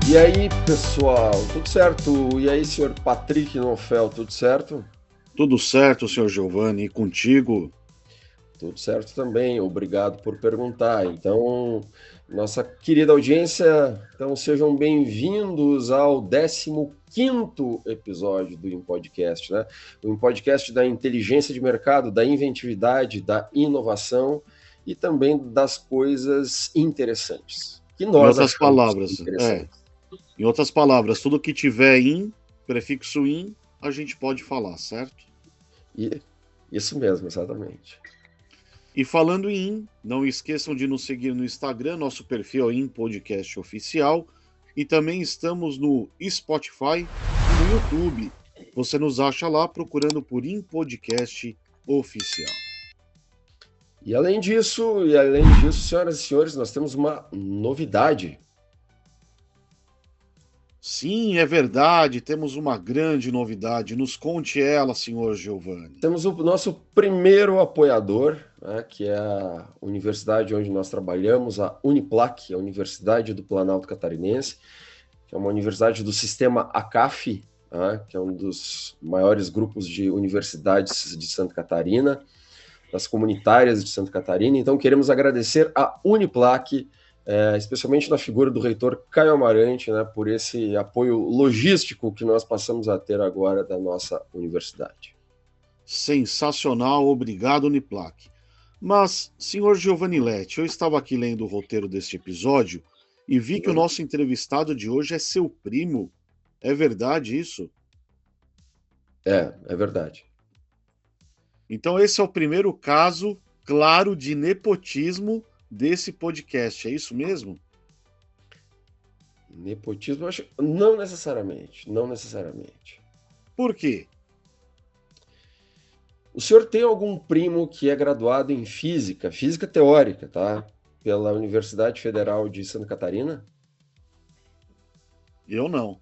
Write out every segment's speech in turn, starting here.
E aí, pessoal, tudo certo? E aí, senhor Patrick Nofel, tudo certo? Tudo certo, senhor Giovanni, e contigo? Tudo certo também, obrigado por perguntar. Então, nossa querida audiência, então sejam bem-vindos ao 15º episódio do InPodcast, né? O InPodcast da inteligência de mercado, da inventividade, da inovação e também das coisas interessantes, que Em nós outras achamos palavras, interessantes. tudo que tiver in, prefixo in, a gente pode falar, certo? E isso mesmo, exatamente. E falando em in, não esqueçam de nos seguir no Instagram, nosso perfil é In Podcast Oficial, e também estamos no Spotify e no YouTube. Você nos acha lá procurando por In Podcast Oficial. E além disso, senhoras e senhores, nós temos uma novidade. Sim, é verdade, temos uma grande novidade. Nos conte ela, senhor Giovanni. Temos o nosso primeiro apoiador, né, que é a universidade onde nós trabalhamos, a Uniplac, a Universidade do Planalto Catarinense, que é uma universidade do sistema ACAF, né, que é um dos maiores grupos de universidades de Santa Catarina, das comunitárias de Santa Catarina. Então, queremos agradecer a Uniplac, especialmente na figura do reitor Caio Amarante, né, por esse apoio logístico que nós passamos a ter agora da nossa universidade. Sensacional, obrigado, Uniplac. Mas, senhor Giovanni Letti, eu estava aqui lendo o roteiro deste episódio e vi que o nosso entrevistado de hoje é seu primo. É verdade isso? É verdade. Então, esse é o primeiro caso claro de nepotismo desse podcast, é isso mesmo? Nepotismo, eu acho, não necessariamente, não necessariamente. Por quê? O senhor tem algum primo que é graduado em física, física teórica, tá? Pela Universidade Federal de Santa Catarina? Eu não.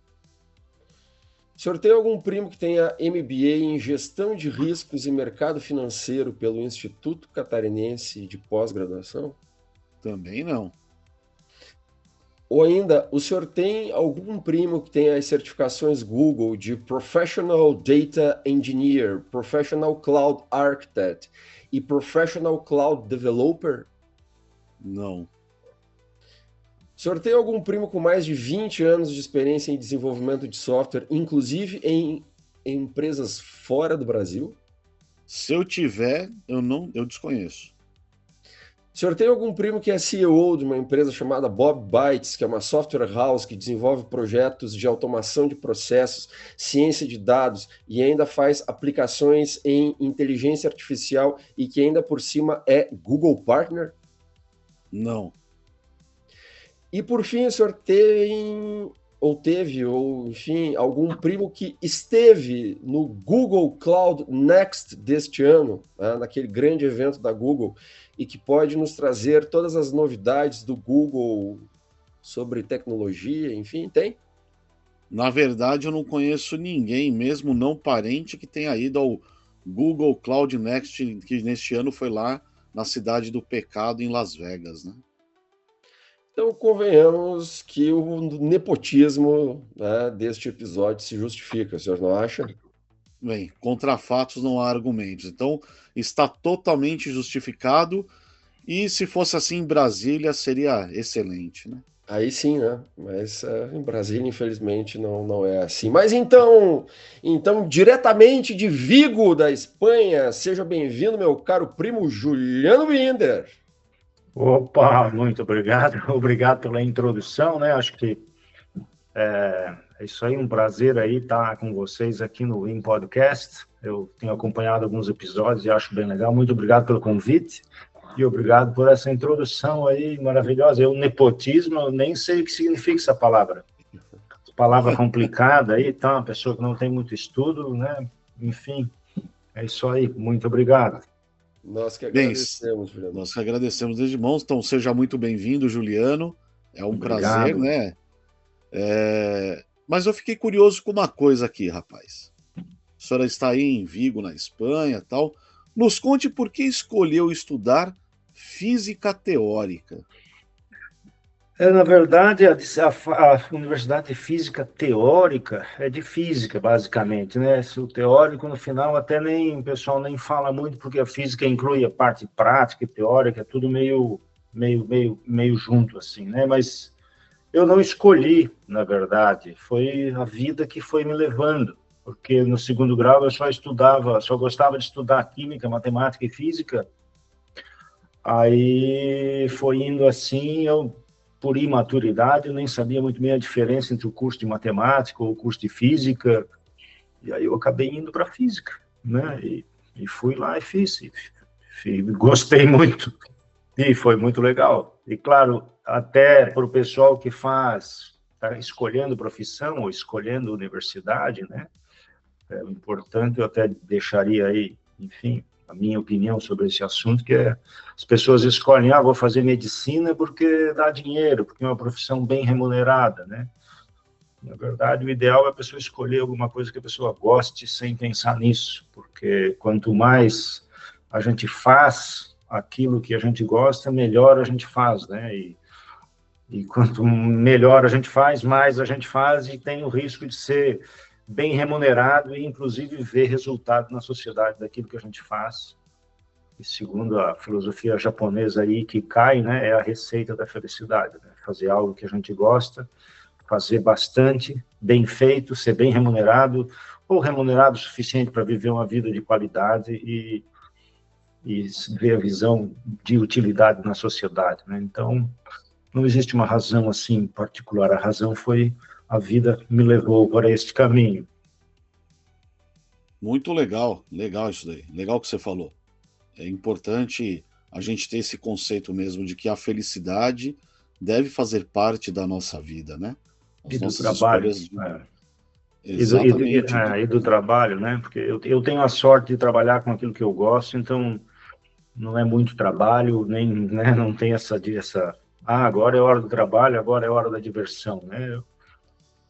O senhor tem algum primo que tenha MBA em Gestão de Riscos e Mercado Financeiro pelo Instituto Catarinense de Pós-Graduação? Também não. Ou ainda, o senhor tem algum primo que tenha as certificações Google de Professional Data Engineer, Professional Cloud Architect e Professional Cloud Developer? Não. O senhor tem algum primo com mais de 20 anos de experiência em desenvolvimento de software, inclusive em empresas fora do Brasil? Se eu tiver, eu desconheço. O senhor tem algum primo que é CEO de uma empresa chamada Bob Bytes, que é uma software house que desenvolve projetos de automação de processos, ciência de dados e ainda faz aplicações em inteligência artificial e que ainda por cima é Google Partner? Não. E por fim, o senhor tem, ou teve, ou enfim, algum primo que esteve no Google Cloud Next deste ano, né, naquele grande evento da Google, e que pode nos trazer todas as novidades do Google sobre tecnologia, enfim, tem? Na verdade, eu não conheço ninguém, mesmo não parente, que tenha ido ao Google Cloud Next, que neste ano foi lá na Cidade do Pecado, em Las Vegas, né? Então, convenhamos que o nepotismo, né, deste episódio se justifica, o senhor não acha? Bem, contra fatos não há argumentos. Então, está totalmente justificado. E se fosse assim em Brasília, seria excelente, né? Aí sim, né? Mas em Brasília, infelizmente, não é assim. Mas então, diretamente de Vigo, da Espanha, seja bem-vindo, meu caro primo Juliano Binder. Opa, muito obrigado. Obrigado pela introdução, né? Acho que é isso aí, um prazer aí estar com vocês aqui no Win Podcast. Eu tenho acompanhado alguns episódios e acho bem legal. Muito obrigado pelo convite e obrigado por essa introdução aí maravilhosa. Eu, nepotismo, eu nem sei o que significa essa palavra. Palavra complicada aí, tá? Uma pessoa que não tem muito estudo, né? Enfim, é isso aí. Muito obrigado. Nós que Bem, agradecemos, Juliano. nós que agradecemos desde mãos. Então, seja muito bem-vindo, Juliano. É um prazer, Obrigado. né? Mas eu fiquei curioso com uma coisa aqui, rapaz. A senhora está aí em Vigo, na Espanha, tal. Nos conte por que escolheu estudar física teórica. Na verdade, a Universidade de Física Teórica é de física, basicamente, né? O teórico, no final, até nem o pessoal nem fala muito, porque a física inclui a parte prática e teórica, é tudo meio junto, assim, né? Mas eu não escolhi, na verdade, foi a vida que foi me levando, porque no segundo grau eu só gostava de estudar química, matemática e física. Aí foi indo assim, eu, por imaturidade, eu nem sabia muito bem a diferença entre o curso de matemática ou o curso de física, e aí eu acabei indo para física, né? E fui lá e fiz, gostei muito, e foi muito legal. E claro, até para o pessoal que está escolhendo profissão ou escolhendo universidade, né? É importante, eu até deixaria aí, enfim, a minha opinião sobre esse assunto, que é as pessoas escolhem, vou fazer medicina porque dá dinheiro, porque é uma profissão bem remunerada, né? Na verdade, o ideal é a pessoa escolher alguma coisa que a pessoa goste sem pensar nisso, porque quanto mais a gente faz aquilo que a gente gosta, melhor a gente faz, né? E quanto melhor a gente faz, mais a gente faz e tem o risco de ser bem remunerado e, inclusive, ver resultado na sociedade daquilo que a gente faz. E segundo a filosofia japonesa aí, Ikigai, né, é a receita da felicidade, né? Fazer algo que a gente gosta, fazer bastante, bem feito, ser bem remunerado, ou remunerado o suficiente para viver uma vida de qualidade e ver a visão de utilidade na sociedade, né? Então, não existe uma razão assim particular, a razão foi a vida me levou para este caminho. Muito legal, legal isso daí. Legal o que você falou. É importante a gente ter esse conceito mesmo de que a felicidade deve fazer parte da nossa vida, né? E As do nossas trabalho. escolhas. E Exatamente. e do trabalho, né? Porque eu tenho a sorte de trabalhar com aquilo que eu gosto, então não é muito trabalho, nem, né, não tem agora é hora do trabalho, agora é hora da diversão, né?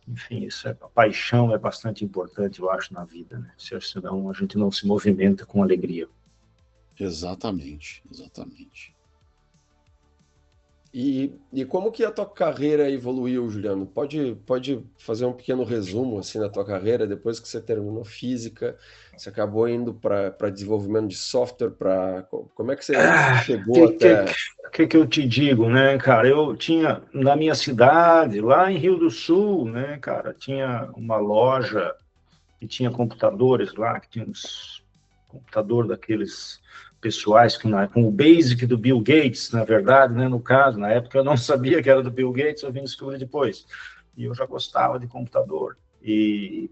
Enfim, a paixão é bastante importante, eu acho, na vida, né? Senão a gente não se movimenta com alegria. Exatamente, exatamente. E como que a tua carreira evoluiu, Juliano? Pode fazer um pequeno resumo assim na tua carreira depois que você terminou física, você acabou indo para desenvolvimento de software, como é que você chegou Que, que, até? que eu te digo, né, cara? Eu tinha, na minha cidade, lá em Rio do Sul, né, cara, tinha uma loja que tinha computadores lá, que tinha uns computador daqueles pessoais com o Basic do Bill Gates, na verdade, né, no caso, na época eu não sabia que era do Bill Gates, eu vim descobrir depois. E eu já gostava de computador. E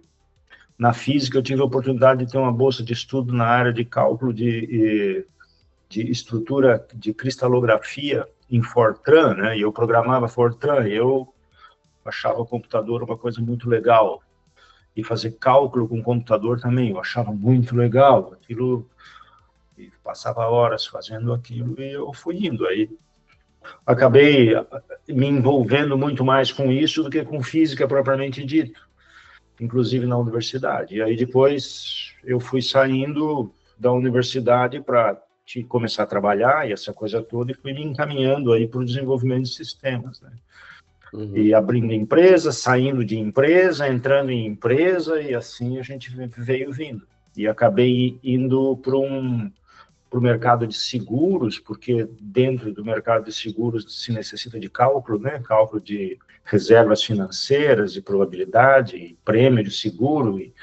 na física eu tive a oportunidade de ter uma bolsa de estudo na área de cálculo de estrutura de cristalografia em Fortran, né? E eu programava Fortran, e eu achava o computador uma coisa muito legal. E fazer cálculo com computador também, eu achava muito legal. Aquilo, e passava horas fazendo aquilo e eu fui indo. Aí acabei me envolvendo muito mais com isso do que com física propriamente dito, inclusive na universidade. E aí depois eu fui saindo da universidade para começar a trabalhar e essa coisa toda, e fui me encaminhando aí para o desenvolvimento de sistemas, né? Uhum. E abrindo empresa, saindo de empresa, entrando em empresa, e assim a gente veio vindo. E acabei indo para o mercado de seguros, porque dentro do mercado de seguros se necessita de cálculo, né? Cálculo de reservas financeiras, de probabilidade, e prêmio de seguro, e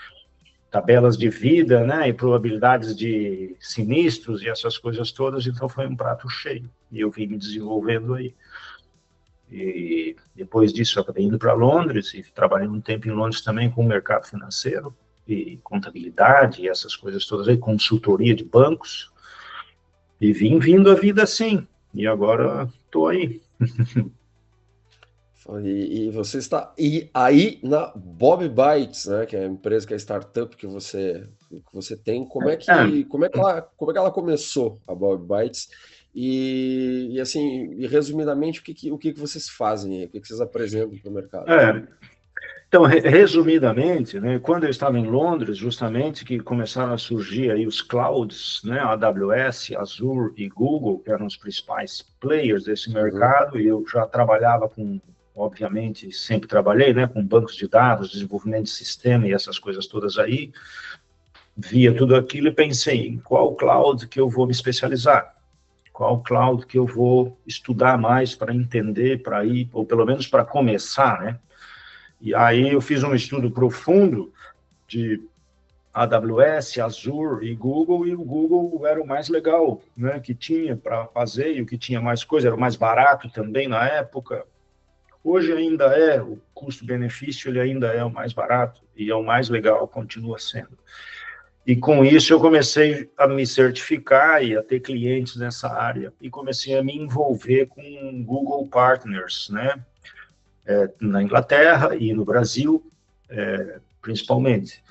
tabelas de vida, né? E probabilidades de sinistros e essas coisas todas. Então foi um prato cheio. E eu vim me desenvolvendo aí. E depois disso eu acabei indo para Londres e trabalhei um tempo em Londres também com o mercado financeiro e contabilidade e essas coisas todas aí, consultoria de bancos. E vim vindo a vida assim. E agora estou aí. E você está aí na Bob Bytes, né? Que é a empresa, que é a startup que você tem. Como é que ela começou, a Bob Bytes? E assim, resumidamente, o que vocês fazem aí? O que vocês apresentam para o mercado? É, Então, resumidamente, né, quando eu estava em Londres, justamente, que começaram a surgir aí os clouds, né, AWS, Azure e Google, que eram os principais players desse mercado, e eu já trabalhava com, obviamente, sempre trabalhei, né, com bancos de dados, desenvolvimento de sistema e essas coisas todas aí, via tudo aquilo e pensei em qual cloud que eu vou me especializar, qual cloud que eu vou estudar mais para entender, para ir, ou pelo menos para começar, né? E aí eu fiz um estudo profundo de AWS, Azure e o Google era o mais legal, né, que tinha para fazer, e o que tinha mais coisa, era o mais barato também na época. Hoje ainda é, o custo-benefício ele ainda é o mais barato, e é o mais legal, continua sendo. E com isso eu comecei a me certificar e a ter clientes nessa área, e comecei a me envolver com Google Partners, né, na Inglaterra e no Brasil, principalmente.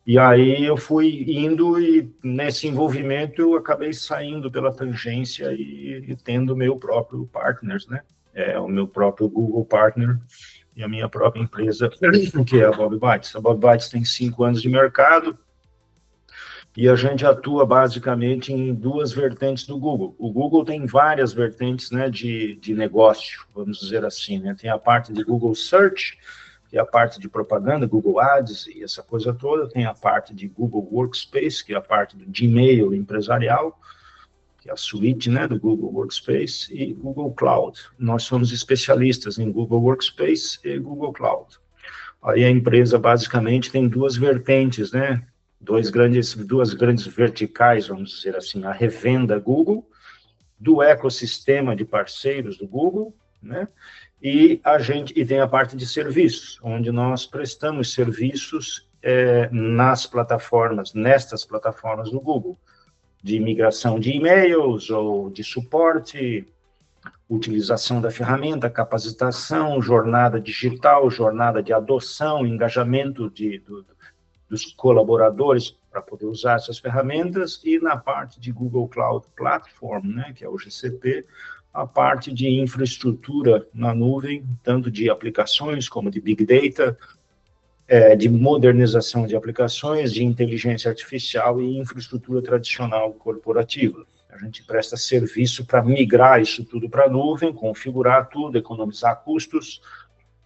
E aí eu fui indo e nesse envolvimento eu acabei saindo pela tangência e tendo o meu próprio partners, né? O meu próprio Google Partner e a minha própria empresa, que é a Bob Bytes. A Bob Bytes tem 5 anos de mercado e a gente atua basicamente em 2 vertentes do Google. O Google tem várias vertentes, né, de negócio, vamos dizer assim, né? Tem a parte de Google Search, que é a parte de propaganda, Google Ads e essa coisa toda. Tem a parte de Google Workspace, que é a parte do Gmail empresarial, que é a suíte, né, do Google Workspace, e Google Cloud. Nós somos especialistas em Google Workspace e Google Cloud. Aí a empresa basicamente tem 2 vertentes, né? Duas grandes verticais, vamos dizer assim, a revenda Google, do ecossistema de parceiros do Google, né? E tem a parte de serviços, onde nós prestamos serviços nestas plataformas do Google, de migração de e-mails ou de suporte, utilização da ferramenta, capacitação, jornada digital, jornada de adoção, engajamento dos colaboradores para poder usar essas ferramentas, e na parte de Google Cloud Platform, né, que é o GCP, a parte de infraestrutura na nuvem, tanto de aplicações como de Big Data, de modernização de aplicações, de inteligência artificial e infraestrutura tradicional corporativa. A gente presta serviço para migrar isso tudo para a nuvem, configurar tudo, economizar custos,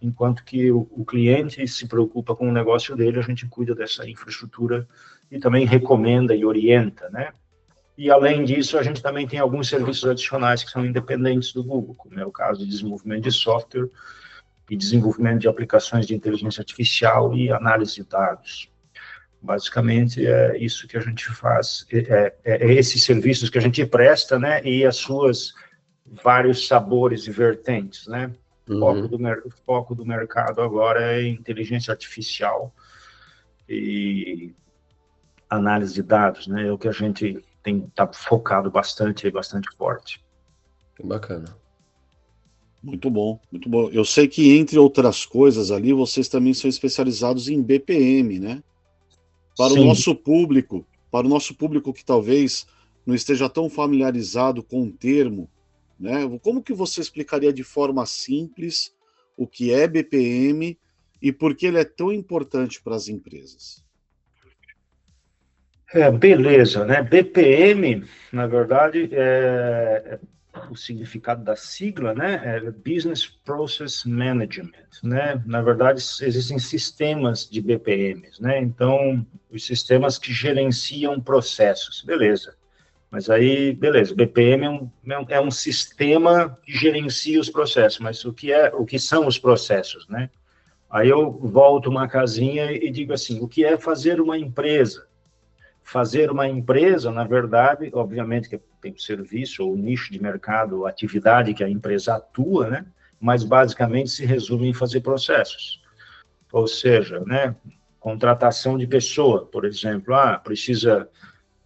enquanto que o cliente se preocupa com o negócio dele, a gente cuida dessa infraestrutura e também recomenda e orienta, né? E, além disso, a gente também tem alguns serviços adicionais que são independentes do Google, como é o caso de desenvolvimento de software e desenvolvimento de aplicações de inteligência artificial e análise de dados. Basicamente, é isso que a gente faz, esses serviços que a gente presta, né, e as suas vários sabores e vertentes, né? O foco do mercado agora é inteligência artificial e análise de dados, né? É o que a gente tá focado bastante forte. Bacana. Muito bom, muito bom. Eu sei que, entre outras coisas ali, vocês também são especializados em BPM, né? Para o nosso público que talvez não esteja tão familiarizado com o termo, né? Como que você explicaria de forma simples o que é BPM e por que ele é tão importante para as empresas? Beleza, né? BPM, na verdade, o significado da sigla, né? É Business Process Management, né? Na verdade, existem sistemas de BPMs, né? Então, os sistemas que gerenciam processos, beleza. Mas aí, beleza, BPM é um sistema que gerencia os processos, mas o que são os processos, né? Aí eu volto uma casinha e digo assim, o que é fazer uma empresa? Fazer uma empresa, na verdade, obviamente que tem o serviço, ou o nicho de mercado, a atividade que a empresa atua, né? Mas basicamente se resume em fazer processos. Ou seja, né? Contratação de pessoa, por exemplo, precisa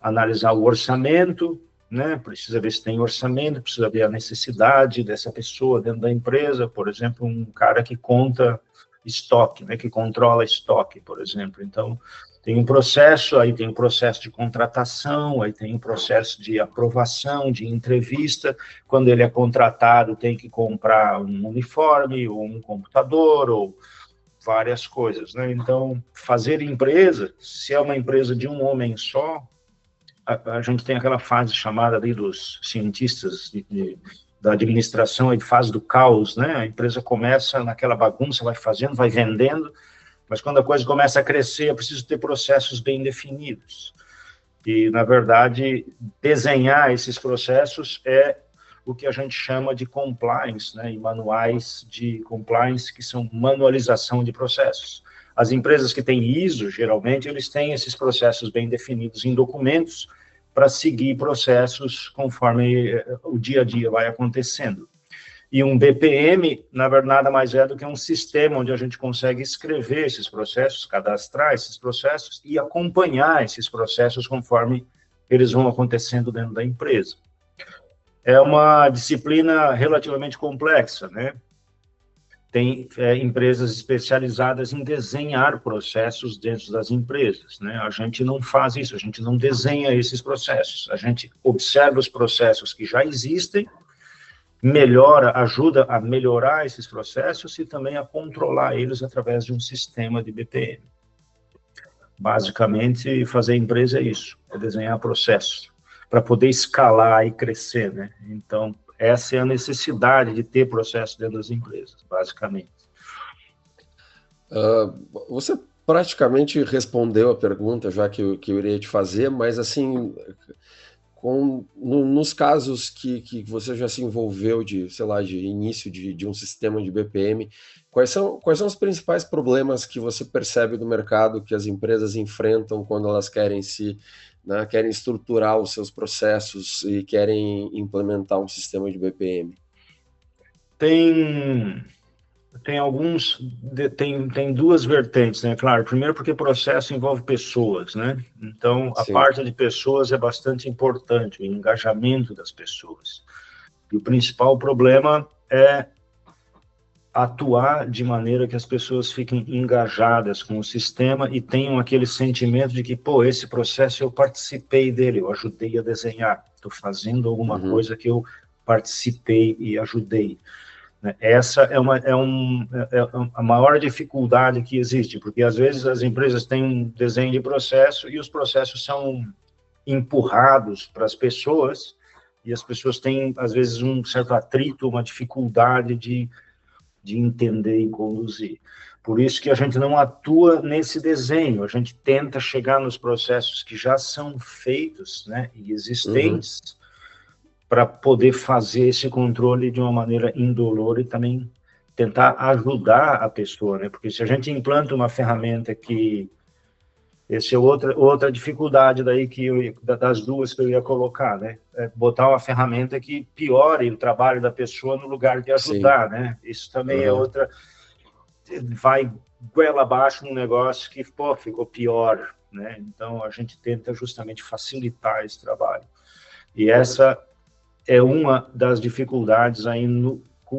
analisar o orçamento, né? Precisa ver se tem orçamento, precisa ver a necessidade dessa pessoa dentro da empresa, por exemplo, um cara que conta estoque, né? Que controla estoque, por exemplo. Então, tem um processo, aí tem o processo de contratação, aí tem o processo de aprovação, de entrevista. Quando ele é contratado, tem que comprar um uniforme, ou um computador, ou várias coisas, né? Então, fazer empresa, se é uma empresa de um homem só, a gente tem aquela fase chamada ali dos cientistas da administração, a fase do caos, né? A empresa começa naquela bagunça, vai fazendo, vai vendendo, mas quando a coisa começa a crescer, é preciso ter processos bem definidos. E, na verdade, desenhar esses processos é o que a gente chama de compliance, né? E manuais de compliance, que são manualização de processos. As empresas que têm ISO, geralmente, eles têm esses processos bem definidos em documentos para seguir processos conforme o dia a dia vai acontecendo. E um BPM, na verdade, nada mais é do que um sistema onde a gente consegue escrever esses processos, cadastrar esses processos e acompanhar esses processos conforme eles vão acontecendo dentro da empresa. É uma disciplina relativamente complexa, né? Tem empresas especializadas em desenhar processos dentro das empresas, né? A gente não faz isso, a gente não desenha esses processos. A gente observa os processos que já existem, ajuda a melhorar esses processos e também a controlar eles através de um sistema de BPM. Basicamente, fazer empresa é isso, é desenhar processos para poder escalar e crescer, né? Então, essa é a necessidade de ter processo dentro das empresas, basicamente. Você praticamente respondeu a pergunta, já que eu iria te fazer, mas assim, nos casos que você já se envolveu de início de um sistema de BPM, quais são os principais problemas que você percebe do mercado que as empresas enfrentam quando elas querem querem estruturar os seus processos e querem implementar um sistema de BPM? Tem duas vertentes, né? Claro, primeiro porque processo envolve pessoas, né? Então, a parte de pessoas é bastante importante, o engajamento das pessoas. E o principal problema é atuar de maneira que as pessoas fiquem engajadas com o sistema e tenham aquele sentimento de que, pô, esse processo eu participei dele, eu ajudei a desenhar, estou fazendo alguma coisa que eu participei e ajudei. Essa é a maior dificuldade que existe, porque às vezes as empresas têm um desenho de processo e os processos são empurrados para as pessoas e as pessoas têm, às vezes, um certo atrito, uma dificuldade de entender e conduzir. Por isso que a gente não atua nesse desenho, a gente tenta chegar nos processos que já são feitos, né, e existentes, para poder fazer esse controle de uma maneira indolor e também tentar ajudar a pessoa, né, porque se a gente implanta uma ferramenta que... Essa é outra dificuldade daí das duas que eu ia colocar, né? É botar uma ferramenta que piore o trabalho da pessoa no lugar de ajudar, né? Isso também é outra... Vai goela abaixo num negócio que, pô, ficou pior, né? Então, a gente tenta justamente facilitar esse trabalho. E essa é uma das dificuldades aí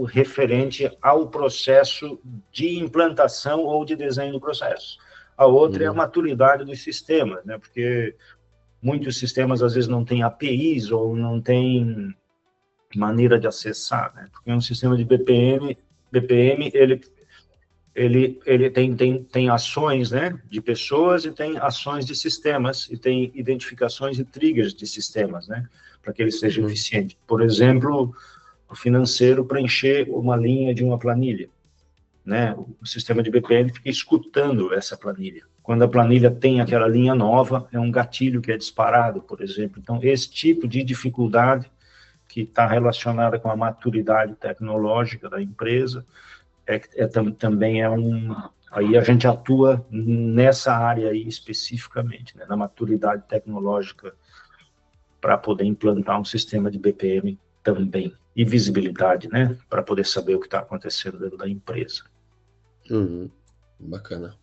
referente ao processo de implantação ou de desenho do processo. A outra é a maturidade dos sistemas, né? Porque muitos sistemas, às vezes, não têm APIs ou não têm maneira de acessar, né? Porque um sistema de BPM ele tem ações, né, de pessoas e tem ações de sistemas e tem identificações e triggers de sistemas, né, para que ele seja eficiente. Por exemplo, o financeiro preencher uma linha de uma planilha, né? O sistema de BPM fica escutando essa planilha. Quando a planilha tem aquela linha nova, é um gatilho que é disparado, por exemplo. Então, esse tipo de dificuldade que está relacionada com a maturidade tecnológica da empresa, também aí a gente atua nessa área aí especificamente, né? Na maturidade tecnológica, para poder implantar um sistema de BPM também. E visibilidade, né? Para poder saber o que está acontecendo dentro da empresa. Bacana.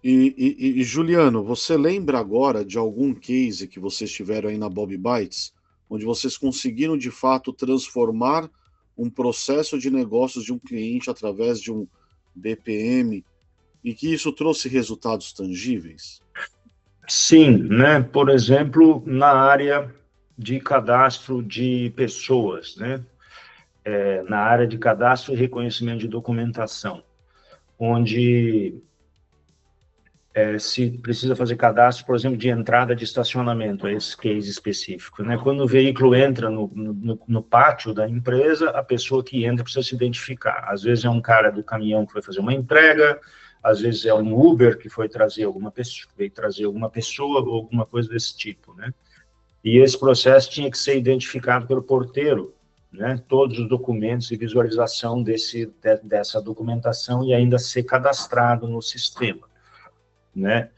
E Juliano, você lembra agora de algum case que vocês tiveram aí na Bob Bytes, onde vocês conseguiram de fato transformar um processo de negócios de um cliente através de um BPM e que isso trouxe resultados tangíveis? Sim, né? Por exemplo, na área de cadastro de pessoas, né? Na área de cadastro e reconhecimento de documentação, onde se precisa fazer cadastro, por exemplo, de entrada de estacionamento, esse case específico, né? Quando o veículo entra no pátio da empresa, a pessoa que entra precisa se identificar. Às vezes é um cara do caminhão que foi fazer uma entrega, às vezes é um Uber que foi trazer veio trazer alguma pessoa ou alguma coisa desse tipo, né? E esse processo tinha que ser identificado pelo porteiro, né? Todos os documentos e visualização dessa documentação e ainda ser cadastrado no sistema, né?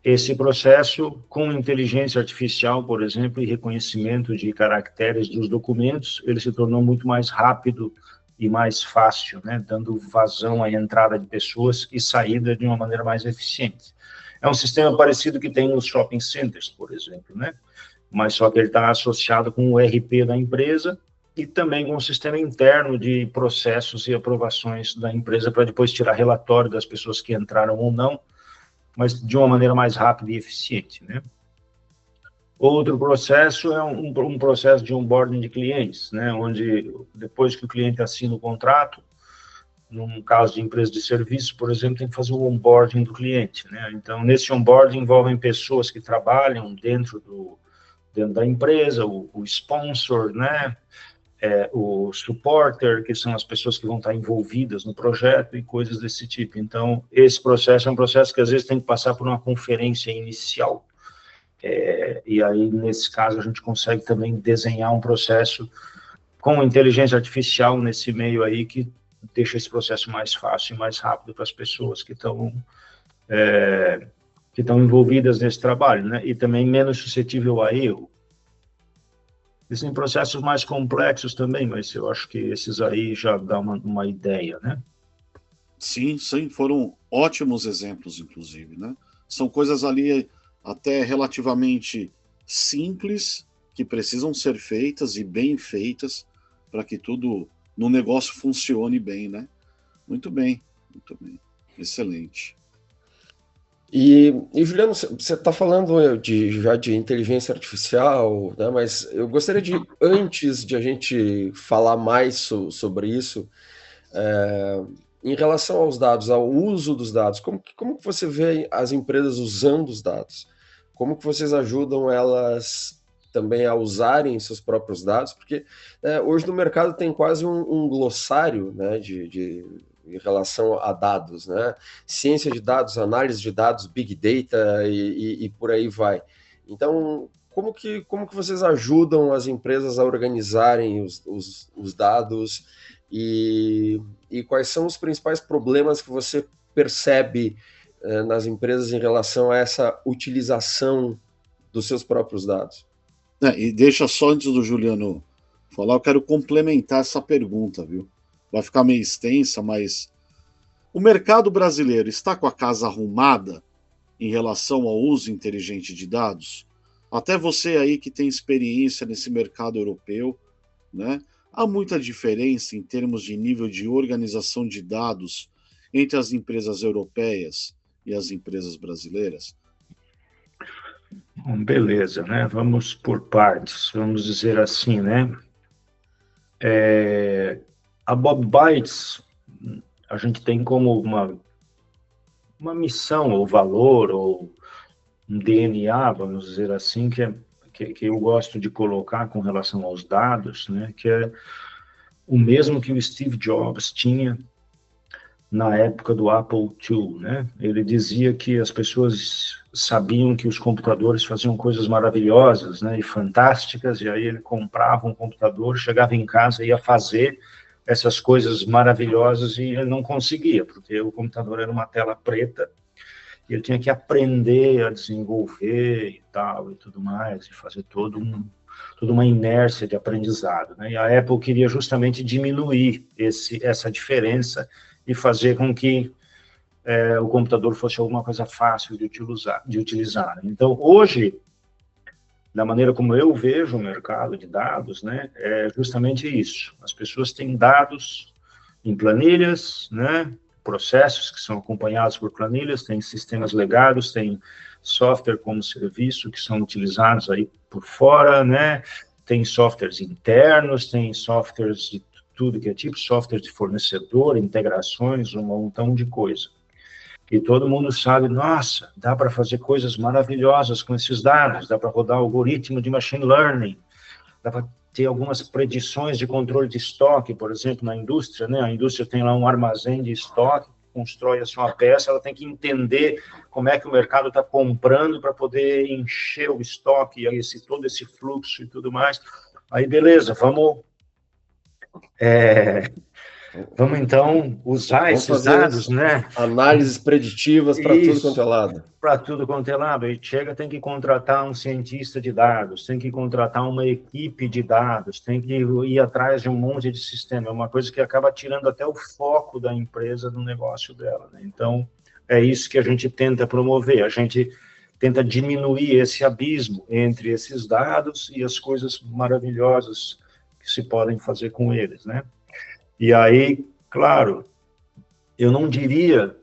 Esse processo, com inteligência artificial, por exemplo, e reconhecimento de caracteres dos documentos, ele se tornou muito mais rápido e mais fácil, né? Dando vazão à entrada de pessoas e saída de uma maneira mais eficiente. É um sistema parecido que tem nos shopping centers, por exemplo, né? Mas só que ele está associado com o ERP da empresa e também com o sistema interno de processos e aprovações da empresa para depois tirar relatório das pessoas que entraram ou não, mas de uma maneira mais rápida e eficiente, né? Outro processo é um processo de onboarding de clientes, né? Onde depois que o cliente assina o contrato, num caso de empresa de serviço, por exemplo, tem que fazer o onboarding do cliente, né? Então, nesse onboarding envolvem pessoas que trabalham dentro da empresa, o sponsor, né? O supporter, que são as pessoas que vão estar envolvidas no projeto e coisas desse tipo. Então, esse processo é um processo que às vezes tem que passar por uma conferência inicial. E aí, nesse caso, a gente consegue também desenhar um processo com inteligência artificial nesse meio aí, que deixa esse processo mais fácil e mais rápido para as pessoas que estão envolvidas nesse trabalho, né? E também menos suscetível a erro. Existem processos mais complexos também, mas eu acho que esses aí já dão uma ideia, né? Sim, foram ótimos exemplos, inclusive, né? São coisas ali até relativamente simples, que precisam ser feitas e bem feitas para que tudo no negócio funcione bem, né? Muito bem, excelente. E Juliano, você está falando já de inteligência artificial, né? Mas eu gostaria de, antes de a gente falar mais sobre isso, em relação aos dados, ao uso dos dados, como que você vê as empresas usando os dados? Como que vocês ajudam elas também a usarem seus próprios dados? Porque hoje no mercado tem quase um glossário, né, em relação a dados, né? Ciência de dados, análise de dados, big data e por aí vai. Então, como que vocês ajudam as empresas a organizarem os dados e quais são os principais problemas que você percebe nas empresas em relação a essa utilização dos seus próprios dados? E deixa só, antes do Juliano falar, eu quero complementar essa pergunta, viu? Vai ficar meio extensa, mas o mercado brasileiro está com a casa arrumada em relação ao uso inteligente de dados? Até você aí que tem experiência nesse mercado europeu, né? Há muita diferença em termos de nível de organização de dados entre as empresas europeias e as empresas brasileiras? Bom, beleza, né? Vamos por partes, vamos dizer assim, né? A Bob Bytes, a gente tem como uma missão, ou valor, ou um DNA, vamos dizer assim, que eu gosto de colocar com relação aos dados, né? Que é o mesmo que o Steve Jobs tinha na época do Apple II, né? Ele dizia que as pessoas sabiam que os computadores faziam coisas maravilhosas, né, e fantásticas, e aí ele comprava um computador, chegava em casa e ia fazer essas coisas maravilhosas e ele não conseguia, porque o computador era uma tela preta e ele tinha que aprender a desenvolver e tal, e tudo mais, e fazer toda uma inércia de aprendizado, né? E a Apple queria justamente diminuir essa diferença e fazer com que o computador fosse alguma coisa fácil de utilizar. Então, hoje, da maneira como eu vejo o mercado de dados, né, é justamente isso. As pessoas têm dados em planilhas, né, processos que são acompanhados por planilhas, tem sistemas legados, tem software como serviço que são utilizados aí por fora, né, tem softwares internos, tem softwares de tudo que é tipo, software de fornecedor, integrações, um montão de coisa. E todo mundo sabe, nossa, dá para fazer coisas maravilhosas com esses dados, dá para rodar algoritmo de machine learning, dá para ter algumas predições de controle de estoque, por exemplo, na indústria, né? A indústria tem lá um armazém de estoque, constrói a sua peça, ela tem que entender como é que o mercado está comprando para poder encher o estoque, todo esse fluxo e tudo mais. Aí, beleza, vamos então usar esses dados, né? Análises preditivas para tudo quanto é lado. Para tudo quanto é lado. Aí chega, tem que contratar um cientista de dados, tem que contratar uma equipe de dados, tem que ir atrás de um monte de sistema. É uma coisa que acaba tirando até o foco da empresa, do negócio dela, né? Então, é isso que a gente tenta promover. A gente tenta diminuir esse abismo entre esses dados e as coisas maravilhosas que se podem fazer com eles, né? E aí, claro, eu não diria,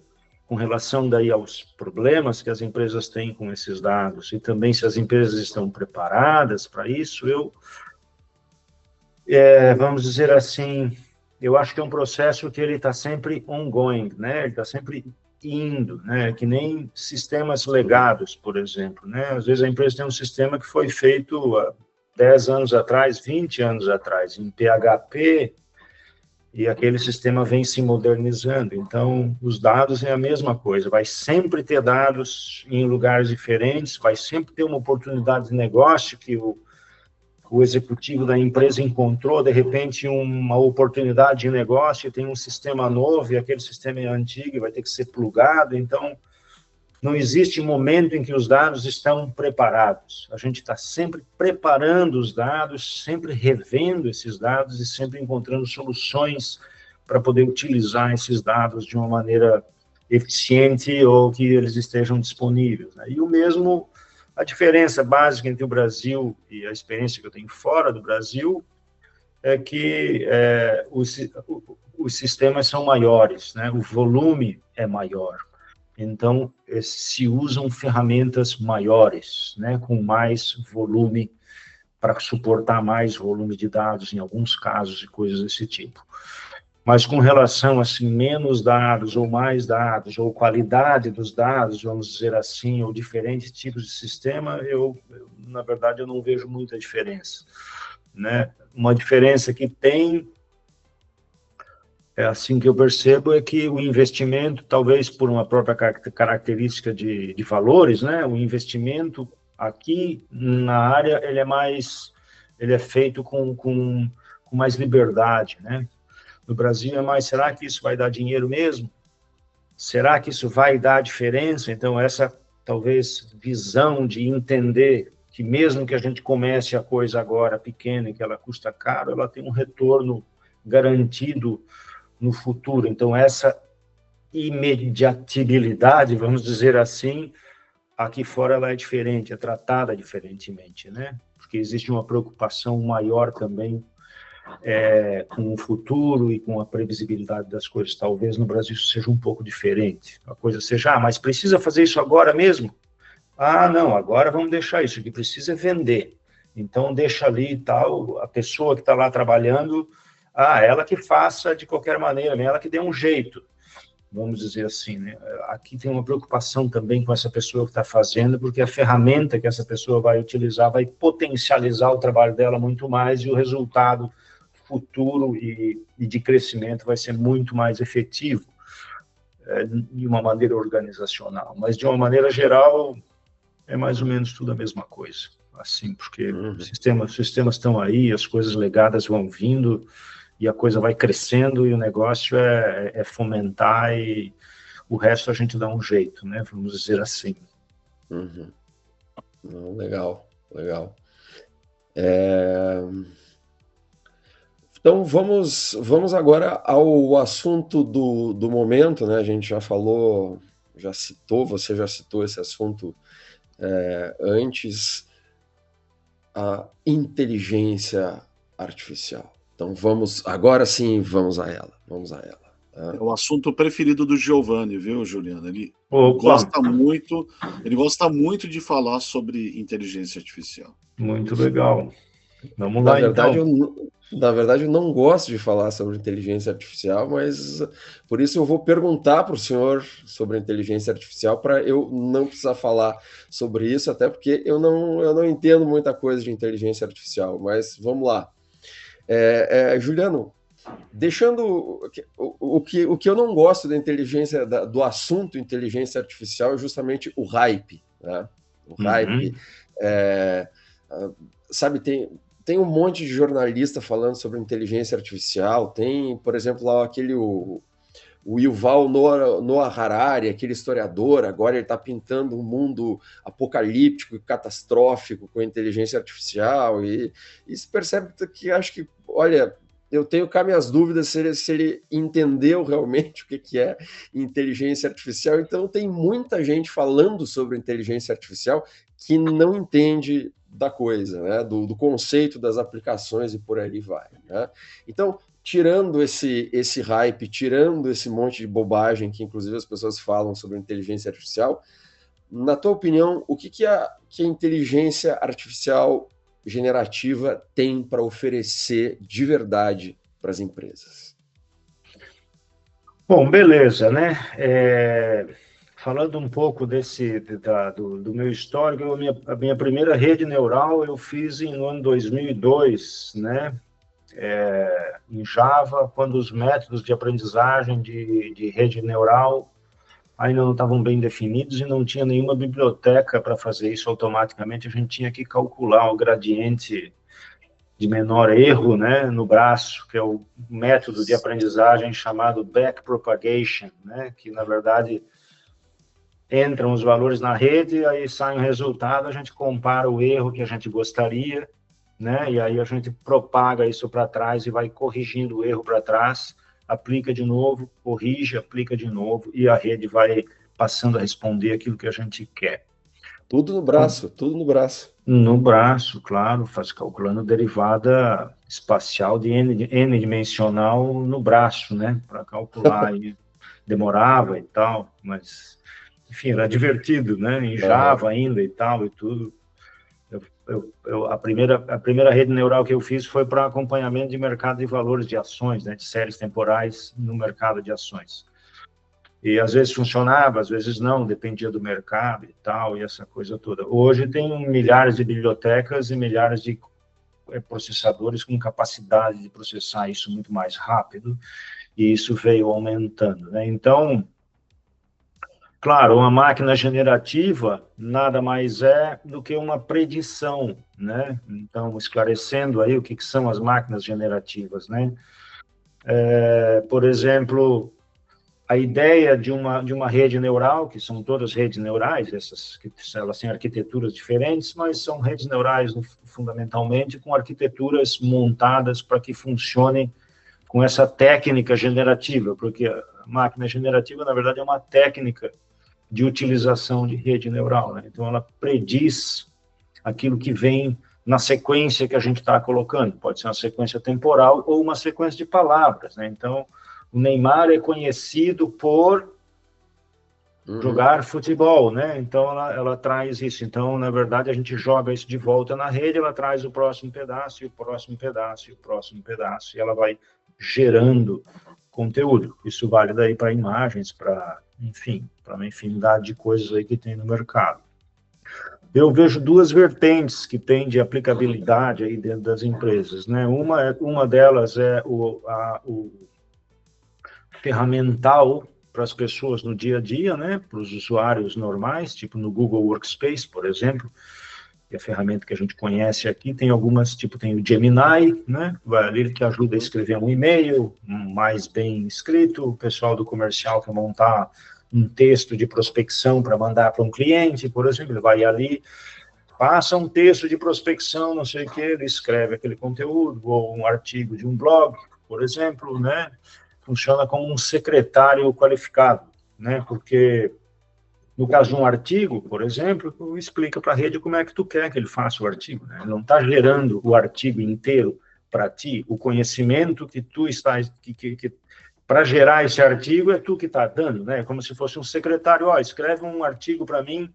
com relação daí aos problemas que as empresas têm com esses dados, e também se as empresas estão preparadas para isso, vamos dizer assim, eu acho que é um processo que ele está sempre ongoing, né? Ele está sempre indo, né? Que nem sistemas legados, por exemplo, né? Às vezes a empresa tem um sistema que foi feito há 10 anos atrás, 20 anos atrás, em PHP, e aquele sistema vem se modernizando. Então, os dados é a mesma coisa, vai sempre ter dados em lugares diferentes, vai sempre ter uma oportunidade de negócio que o executivo da empresa encontrou, de repente, uma oportunidade de negócio, tem um sistema novo e aquele sistema é antigo e vai ter que ser plugado. Então, não existe momento em que os dados estão preparados. A gente está sempre preparando os dados, sempre revendo esses dados e sempre encontrando soluções para poder utilizar esses dados de uma maneira eficiente ou que eles estejam disponíveis, né? E o mesmo, a diferença básica entre o Brasil e a experiência que eu tenho fora do Brasil é que os sistemas são maiores, né? O volume é maior. Então, se usam ferramentas maiores, né, com mais volume, para suportar mais volume de dados, em alguns casos, e coisas desse tipo. Mas com relação, assim, menos dados, ou mais dados, ou qualidade dos dados, vamos dizer assim, ou diferentes tipos de sistema, na verdade, eu não vejo muita diferença, né? Uma diferença que tem, assim que eu percebo, é que o investimento, talvez por uma própria característica de valores, né, o investimento aqui na área, ele é feito com mais liberdade, né? No Brasil é mais, será que isso vai dar dinheiro mesmo? Será que isso vai dar diferença? Então, essa, talvez, visão de entender que mesmo que a gente comece a coisa agora pequena e que ela custa caro, ela tem um retorno garantido no futuro. Então, essa imediatibilidade, vamos dizer assim, aqui fora ela é diferente, é tratada diferentemente, né? Porque existe uma preocupação maior também com o futuro e com a previsibilidade das coisas. Talvez no Brasil isso seja um pouco diferente. A coisa seja, mas precisa fazer isso agora mesmo? Ah, não, agora vamos deixar isso, o que precisa é vender. Então, deixa ali e tal, a pessoa que está lá trabalhando, ela que faça de qualquer maneira, ela que dê um jeito, vamos dizer assim, né? Aqui tem uma preocupação também com essa pessoa que está fazendo, porque a ferramenta que essa pessoa vai utilizar vai potencializar o trabalho dela muito mais e o resultado futuro e de crescimento vai ser muito mais efetivo de uma maneira organizacional. Mas, de uma maneira geral, é mais ou menos tudo a mesma coisa, assim, porque os sistemas estão aí, as coisas legadas vão vindo, e a coisa vai crescendo, e o negócio é fomentar, e o resto a gente dá um jeito, né? Vamos dizer assim. Legal, legal. Então, vamos agora ao assunto do momento, né? A gente já falou, você já citou esse assunto antes, a inteligência artificial. Então, agora sim, vamos a ela. É o assunto preferido do Giovanni, viu, Juliano? Ele gosta muito de falar sobre inteligência artificial. Muito legal. Vamos lá, na verdade, então. Na verdade, eu não gosto de falar sobre inteligência artificial, mas por isso eu vou perguntar para o senhor sobre inteligência artificial para eu não precisar falar sobre isso, até porque eu não entendo muita coisa de inteligência artificial, mas vamos lá. Juliano, deixando o que eu não gosto da inteligência, do assunto inteligência artificial é justamente o hype, né? O hype, sabe, tem um monte de jornalista falando sobre inteligência artificial, tem, por exemplo, lá o Yuval Noah Harari, aquele historiador, agora ele está pintando um mundo apocalíptico e catastrófico com inteligência artificial, e se percebe que acho que, olha, eu tenho cá minhas dúvidas se ele entendeu realmente o que é inteligência artificial. Então tem muita gente falando sobre inteligência artificial que não entende da coisa, né? Do conceito das aplicações e por aí vai, né? Então, tirando esse hype, tirando esse monte de bobagem que inclusive as pessoas falam sobre inteligência artificial, na tua opinião, o que a inteligência artificial generativa tem para oferecer de verdade para as empresas? Bom, beleza, né? Falando um pouco do meu histórico, a minha primeira rede neural eu fiz no ano 2002, né? Em Java, quando os métodos de aprendizagem de rede neural ainda não estavam bem definidos e não tinha nenhuma biblioteca para fazer isso automaticamente. A gente tinha que calcular o gradiente de menor erro, né, no braço, que é o método de aprendizagem chamado backpropagation, né, que, na verdade, entram os valores na rede, aí sai um resultado, a gente compara o erro que a gente gostaria, né, e aí a gente propaga isso para trás e vai corrigindo o erro para trás, aplica de novo, corrige, aplica de novo, e a rede vai passando a responder aquilo que a gente quer. Tudo no braço, tudo no braço. No braço, claro, faz calculando derivada espacial de n-dimensional no braço, né, para calcular, e demorava e tal, mas, enfim, era divertido, né, em Java ainda e tal, e tudo. A primeira rede neural que eu fiz foi para acompanhamento de mercado de valores de ações, né, de séries temporais no mercado de ações. E às vezes funcionava, às vezes não, dependia do mercado e tal, e essa coisa toda. Hoje tem milhares de bibliotecas e milhares de processadores com capacidade de processar isso muito mais rápido, e isso veio aumentando, né? Então, claro, uma máquina generativa nada mais é do que uma predição, né? Então, esclarecendo aí o que são as máquinas generativas, né? Por exemplo, a ideia de uma rede neural, que são todas redes neurais, elas têm arquiteturas diferentes, mas são redes neurais fundamentalmente com arquiteturas montadas para que funcionem com essa técnica generativa, porque a máquina generativa, na verdade, é uma técnica de utilização de rede neural, né? Então, ela prediz aquilo que vem na sequência que a gente está colocando. Pode ser uma sequência temporal ou uma sequência de palavras, né? Então, o Neymar é conhecido por jogar futebol, né? Então, ela traz isso. Então, na verdade, a gente joga isso de volta na rede, ela traz o próximo pedaço, e o próximo pedaço, e o próximo pedaço, e ela vai gerando conteúdo. Isso vale daí para imagens, para uma infinidade de coisas aí que tem no mercado. Eu vejo duas vertentes que têm de aplicabilidade aí dentro das empresas, né? Uma delas é o ferramental para as pessoas no dia a dia, né? Para os usuários normais, tipo no Google Workspace, por exemplo, que é a ferramenta que a gente conhece aqui. Tem algumas, tipo, tem o Gemini, né? Ele que ajuda a escrever um e-mail mais bem escrito. O pessoal do comercial quer montar um texto de prospecção para mandar para um cliente, por exemplo, ele vai ali, passa um texto de prospecção, não sei o que, ele escreve aquele conteúdo, ou um artigo de um blog, por exemplo, né? Funciona como um secretário qualificado, né? Porque no caso de um artigo, por exemplo, tu explica para a rede como é que tu quer que ele faça o artigo, né? Ele não está gerando o artigo inteiro para ti, o conhecimento que tu estás... para gerar esse artigo é tu que está dando, né? Como se fosse um secretário, escreve um artigo para mim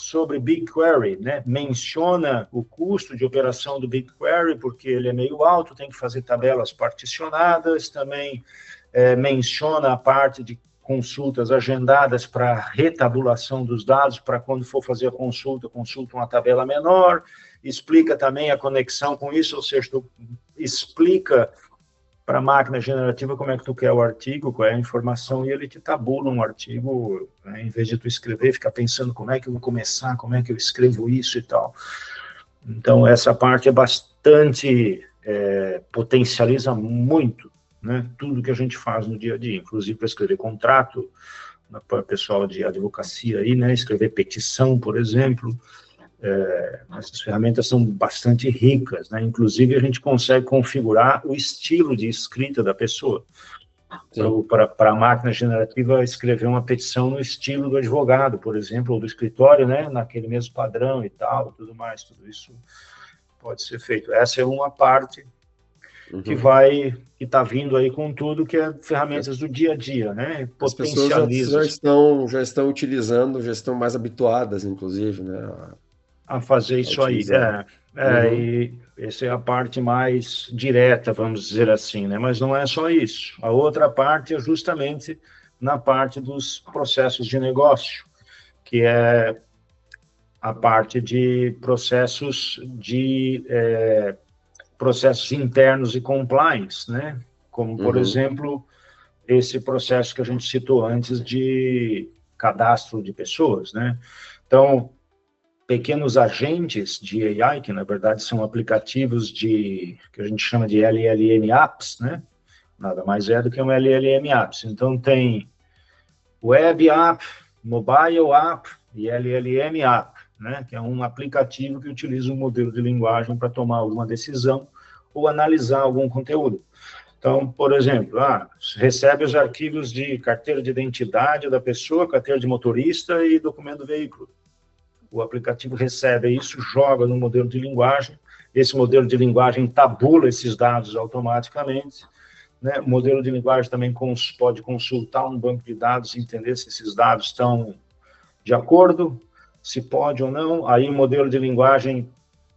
sobre BigQuery, né? Menciona o custo de operação do BigQuery, porque ele é meio alto, tem que fazer tabelas particionadas, também menciona a parte de consultas agendadas para retabulação dos dados, para quando for fazer a consulta uma tabela menor, explica também a conexão com isso, ou seja, explica para a máquina generativa como é que tu quer o artigo, qual é a informação, e ele te tabula um artigo, né, em vez de tu escrever, ficar pensando como é que eu vou começar, como é que eu escrevo isso e tal. Então, essa parte é bastante, potencializa muito, né, tudo que a gente faz no dia a dia, inclusive para escrever contrato, para o pessoal de advocacia aí, né, escrever petição, por exemplo. Essas ferramentas são bastante ricas, né? Inclusive a gente consegue configurar o estilo de escrita da pessoa, para a máquina generativa escrever uma petição no estilo do advogado, por exemplo, ou do escritório, né? Naquele mesmo padrão e tal, tudo mais, tudo isso pode ser feito. Essa é uma parte que está vindo aí com tudo, que é ferramentas do dia a dia, né? As pessoas já estão utilizando, já estão mais habituadas, inclusive, né? A fazer isso aí. E essa é a parte mais direta, vamos dizer assim, né? Mas não é só isso. A outra parte é justamente na parte dos processos de negócio, que é a parte de processos internos e compliance, né? Como, por exemplo, esse processo que a gente citou antes de cadastro de pessoas, né? Então, pequenos agentes de AI, que na verdade são aplicativos que a gente chama de LLM Apps, né? Nada mais é do que um LLM Apps. Então tem Web App, Mobile App e LLM App, né? Que é um aplicativo que utiliza um modelo de linguagem para tomar alguma decisão ou analisar algum conteúdo. Então, por exemplo, recebe os arquivos de carteira de identidade da pessoa, carteira de motorista e documento do veículo. O aplicativo recebe isso, joga no modelo de linguagem, esse modelo de linguagem tabula esses dados automaticamente, né? O modelo de linguagem também pode consultar um banco de dados e entender se esses dados estão de acordo, se pode ou não. Aí o modelo de linguagem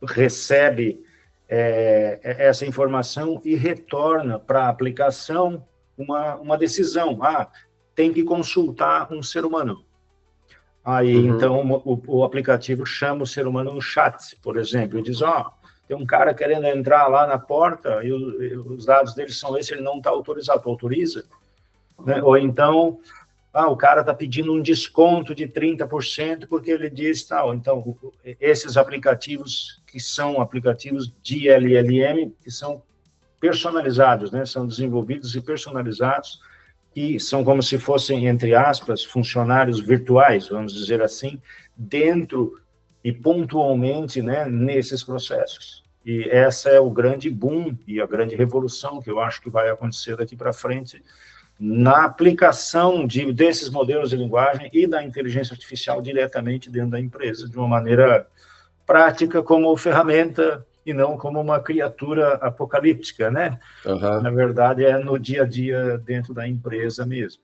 recebe essa informação e retorna para a aplicação uma decisão. Tem que consultar um ser humano. Aí, então, o aplicativo chama o ser humano no chat, por exemplo, e diz, tem um cara querendo entrar lá na porta e os dados dele são esses, ele não está autorizado, tu autoriza? Né? Ou então, o cara está pedindo um desconto de 30% porque ele diz tal. Então, esses aplicativos que são aplicativos de LLM, que são personalizados, né? São desenvolvidos e personalizados, que são como se fossem, entre aspas, funcionários virtuais, vamos dizer assim, dentro e pontualmente, né, nesses processos. E essa é o grande boom e a grande revolução que eu acho que vai acontecer daqui para frente na aplicação desses modelos de linguagem e da inteligência artificial diretamente dentro da empresa, de uma maneira prática, como ferramenta e não como uma criatura apocalíptica, né? Na verdade, é no dia a dia dentro da empresa mesmo.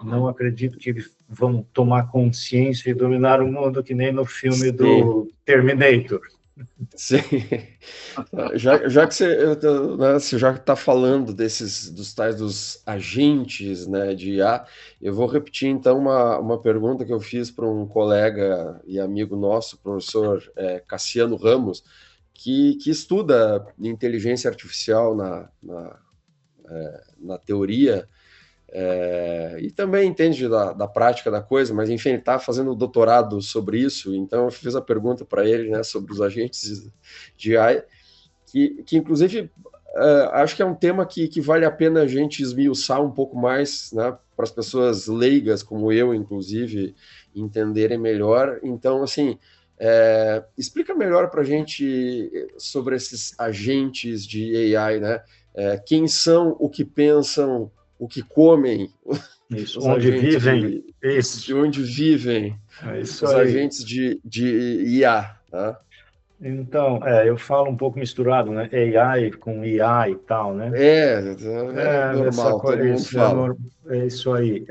Não acredito que eles vão tomar consciência e dominar o mundo que nem no filme do Terminator. Sim. Já que você já está falando dos agentes, né, de IA, eu vou repetir então uma pergunta que eu fiz para um colega e amigo nosso, professor Cassiano Ramos, que estuda inteligência artificial na teoria, e também entende da prática da coisa, mas enfim, ele está fazendo doutorado sobre isso, então eu fiz a pergunta para ele, né, sobre os agentes de AI, que inclusive acho que é um tema que vale a pena a gente esmiuçar um pouco mais, né, para as pessoas leigas como eu, inclusive, entenderem melhor. Então, assim, explica melhor para a gente sobre esses agentes de AI, né? Quem são, o que pensam, o que comem, isso, onde vivem, de onde vivem os aí. Agentes de IA, tá? Então, eu falo um pouco misturado, né? AI com IA e tal, né? Normal, todo mundo fala. É isso aí.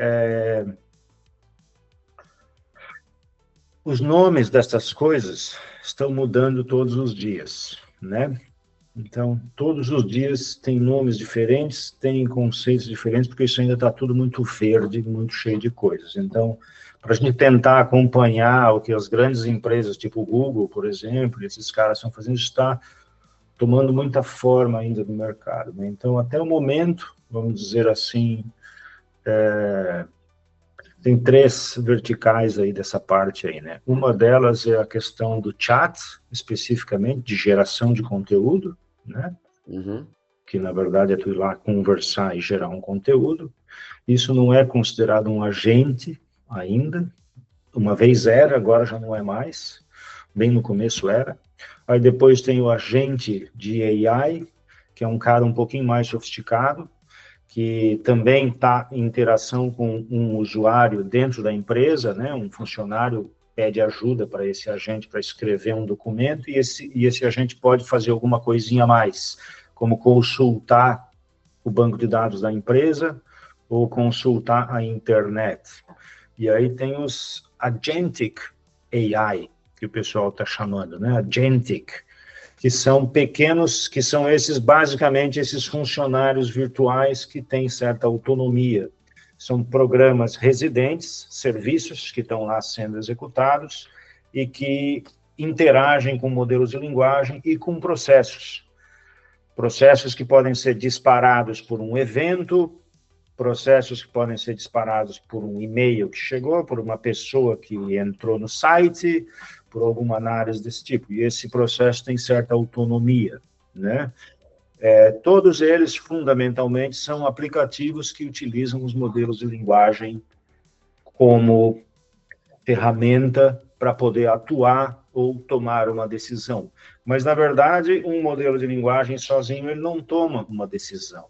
os nomes dessas coisas estão mudando todos os dias, né? Então, todos os dias tem nomes diferentes, tem conceitos diferentes, porque isso ainda está tudo muito verde, muito cheio de coisas. Então, para a gente tentar acompanhar o que as grandes empresas, tipo o Google, por exemplo, esses caras estão fazendo, está tomando muita forma ainda no mercado, né? Então, até o momento, vamos dizer assim, tem 3 verticais aí dessa parte aí, né? Uma delas é a questão do chat, especificamente, de geração de conteúdo, né? Uhum. Que, na verdade, é tu ir lá conversar e gerar um conteúdo. Isso não é considerado um agente ainda. Uma vez era, agora já não é mais. Bem no começo era. Aí depois tem o agente de AI, que é um cara um pouquinho mais sofisticado, que também está em interação com um usuário dentro da empresa, né? Um funcionário pede ajuda para esse agente para escrever um documento e esse agente pode fazer alguma coisinha a mais, como consultar o banco de dados da empresa ou consultar a internet. E aí tem os agentic AI, que o pessoal está chamando, né? Agentic, que são pequenos, que são esses, basicamente, esses funcionários virtuais que têm certa autonomia. São programas residentes, serviços que estão lá sendo executados e que interagem com modelos de linguagem e com processos. Processos que podem ser disparados por um evento, processos que podem ser disparados por um e-mail que chegou, por uma pessoa que entrou no site, por alguma análise desse tipo. E esse processo tem certa autonomia, né? Todos eles, fundamentalmente, são aplicativos que utilizam os modelos de linguagem como ferramenta para poder atuar ou tomar uma decisão. Mas, na verdade, um modelo de linguagem sozinho, ele não toma uma decisão.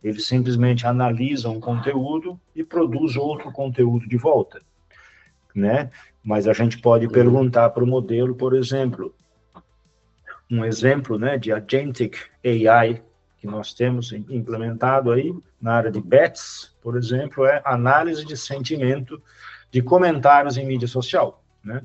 Ele simplesmente analisa um conteúdo e produz outro conteúdo de volta, né? Mas a gente pode perguntar para o modelo, por exemplo, um exemplo, né, de agentic AI que nós temos implementado aí na área de bets, por exemplo, é análise de sentimento de comentários em mídia social, né?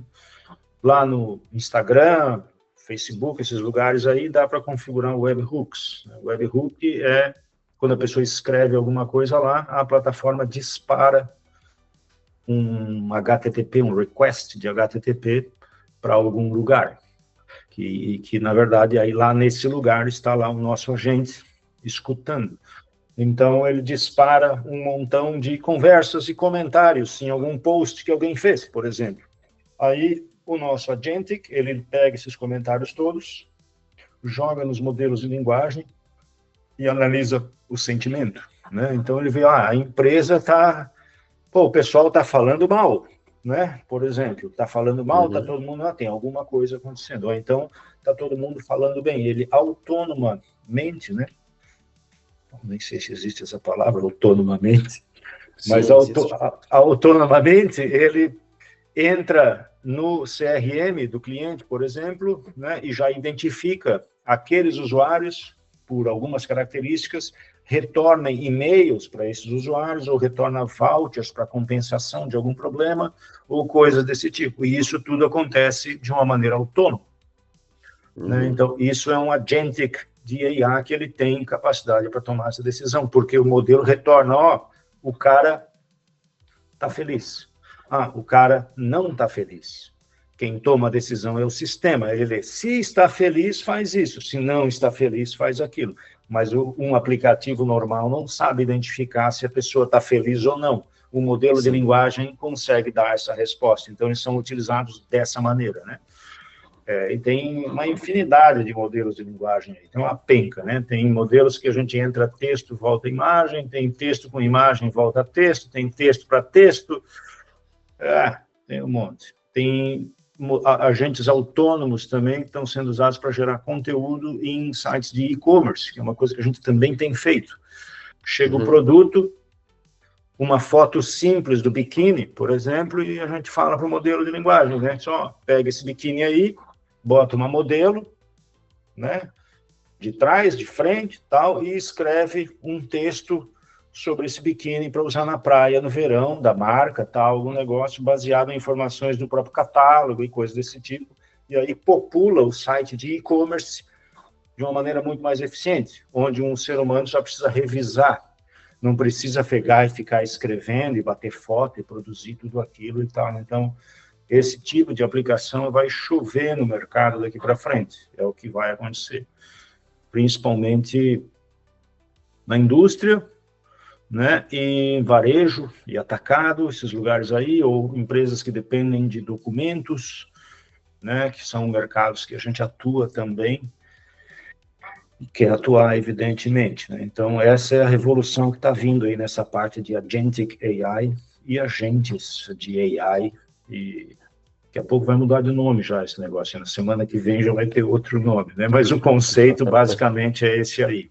Lá no Instagram, Facebook, esses lugares aí, dá para configurar webhooks. Webhook é quando a pessoa escreve alguma coisa lá, a plataforma dispara um HTTP, um request de HTTP para algum lugar. Que, na verdade, aí lá nesse lugar está lá o nosso agente escutando. Então, ele dispara um montão de conversas e comentários em algum post que alguém fez, por exemplo. Aí, o nosso agentic, ele pega esses comentários todos, joga nos modelos de linguagem e analisa o sentimento, né? Então, ele vê, a empresa está... o pessoal está falando mal, né? Por exemplo, está falando mal, está todo mundo... tem alguma coisa acontecendo. Ou então, está todo mundo falando bem. Ele autonomamente, né? Nem sei se existe essa palavra, autonomamente, mas autonomamente ele entra no CRM do cliente, por exemplo, né, e já identifica aqueles usuários por algumas características, retorna e-mails para esses usuários, ou retorna vouchers para compensação de algum problema, ou coisas desse tipo. E isso tudo acontece de uma maneira autônoma. Né? Então, isso é um agentic de AI que ele tem capacidade para tomar essa decisão, porque o modelo retorna, o cara está feliz. O cara não está feliz. Quem toma a decisão é o sistema. Ele, se está feliz, faz isso. Se não está feliz, faz aquilo. Mas um aplicativo normal não sabe identificar se a pessoa está feliz ou não. O modelo de linguagem consegue dar essa resposta. Então, eles são utilizados dessa maneira, né? E tem uma infinidade de modelos de linguagem aí. Tem uma penca, né? Tem modelos que a gente entra texto, volta imagem, tem texto com imagem, volta texto, tem texto para texto. Tem um monte. Tem agentes autônomos também que estão sendo usados para gerar conteúdo em sites de e-commerce, que é uma coisa que a gente também tem feito. Chega o produto, uma foto simples do biquíni, por exemplo, e a gente fala para o modelo de linguagem, né? Só pega esse biquíni aí, bota uma modelo, né? De trás, de frente, tal, e escreve um texto sobre esse biquíni para usar na praia no verão, da marca, tal, algum negócio baseado em informações do próprio catálogo e coisas desse tipo, e aí popula o site de e-commerce de uma maneira muito mais eficiente, onde um ser humano só precisa revisar, não precisa pegar e ficar escrevendo e bater foto e produzir tudo aquilo e tal. Então, esse tipo de aplicação vai chover no mercado daqui para frente, é o que vai acontecer, principalmente na indústria, né, em varejo e atacado, esses lugares aí, ou empresas que dependem de documentos, né, que são mercados que a gente atua também, e quer atuar, evidentemente, né? Então, essa é a revolução que está vindo aí nessa parte de Agentic AI e agentes de AI, e daqui a pouco vai mudar de nome já esse negócio, na semana que vem já vai ter outro nome, né? Mas o conceito, basicamente, é esse aí.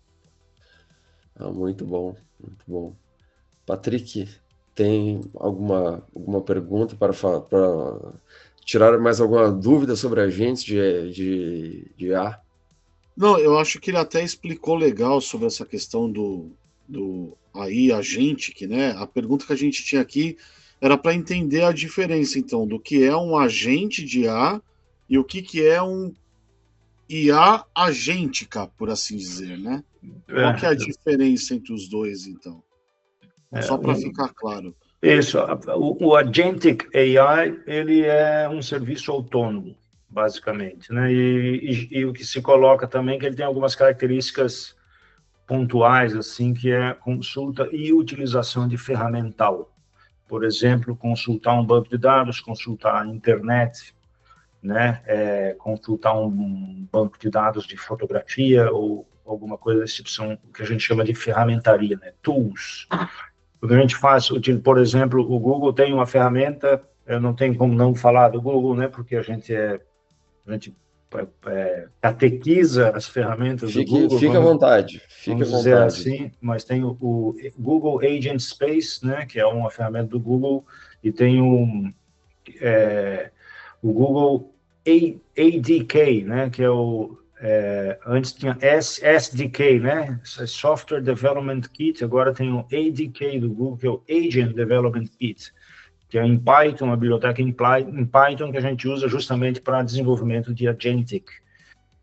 Muito bom, muito bom. Patrick, tem alguma pergunta para tirar mais alguma dúvida sobre agentes de IA? Não, eu acho que ele até explicou legal sobre essa questão do AI, agentic, né? A pergunta que a gente tinha aqui era para entender a diferença, então, do que é um agente de IA e o que é um IA agêntica, por assim dizer, né? Qual que é a diferença entre os dois, então? Só para ficar claro. Isso, o Agentic AI, ele é um serviço autônomo, basicamente, né? E o que se coloca também é que ele tem algumas características pontuais, assim, que é consulta e utilização de ferramental. Por exemplo, consultar um banco de dados, consultar a internet, né? Consultar um banco de dados de fotografia ou alguma coisa desse tipo, são o que a gente chama de ferramentaria, né? Tools. O que a gente faz, por exemplo, o Google tem uma ferramenta, eu não tenho como não falar do Google, né? Porque a gente catequiza as ferramentas do Google. Fique à vontade. Vamos dizer assim, mas tem o Google Agent Space, né? Que é uma ferramenta do Google, e tem o Google ADK, né? Que é antes tinha SDK, né? Software Development Kit, agora tem o ADK do Google, que é o Agent Development Kit, que é em Python, uma biblioteca em Python que a gente usa justamente para desenvolvimento de agentic.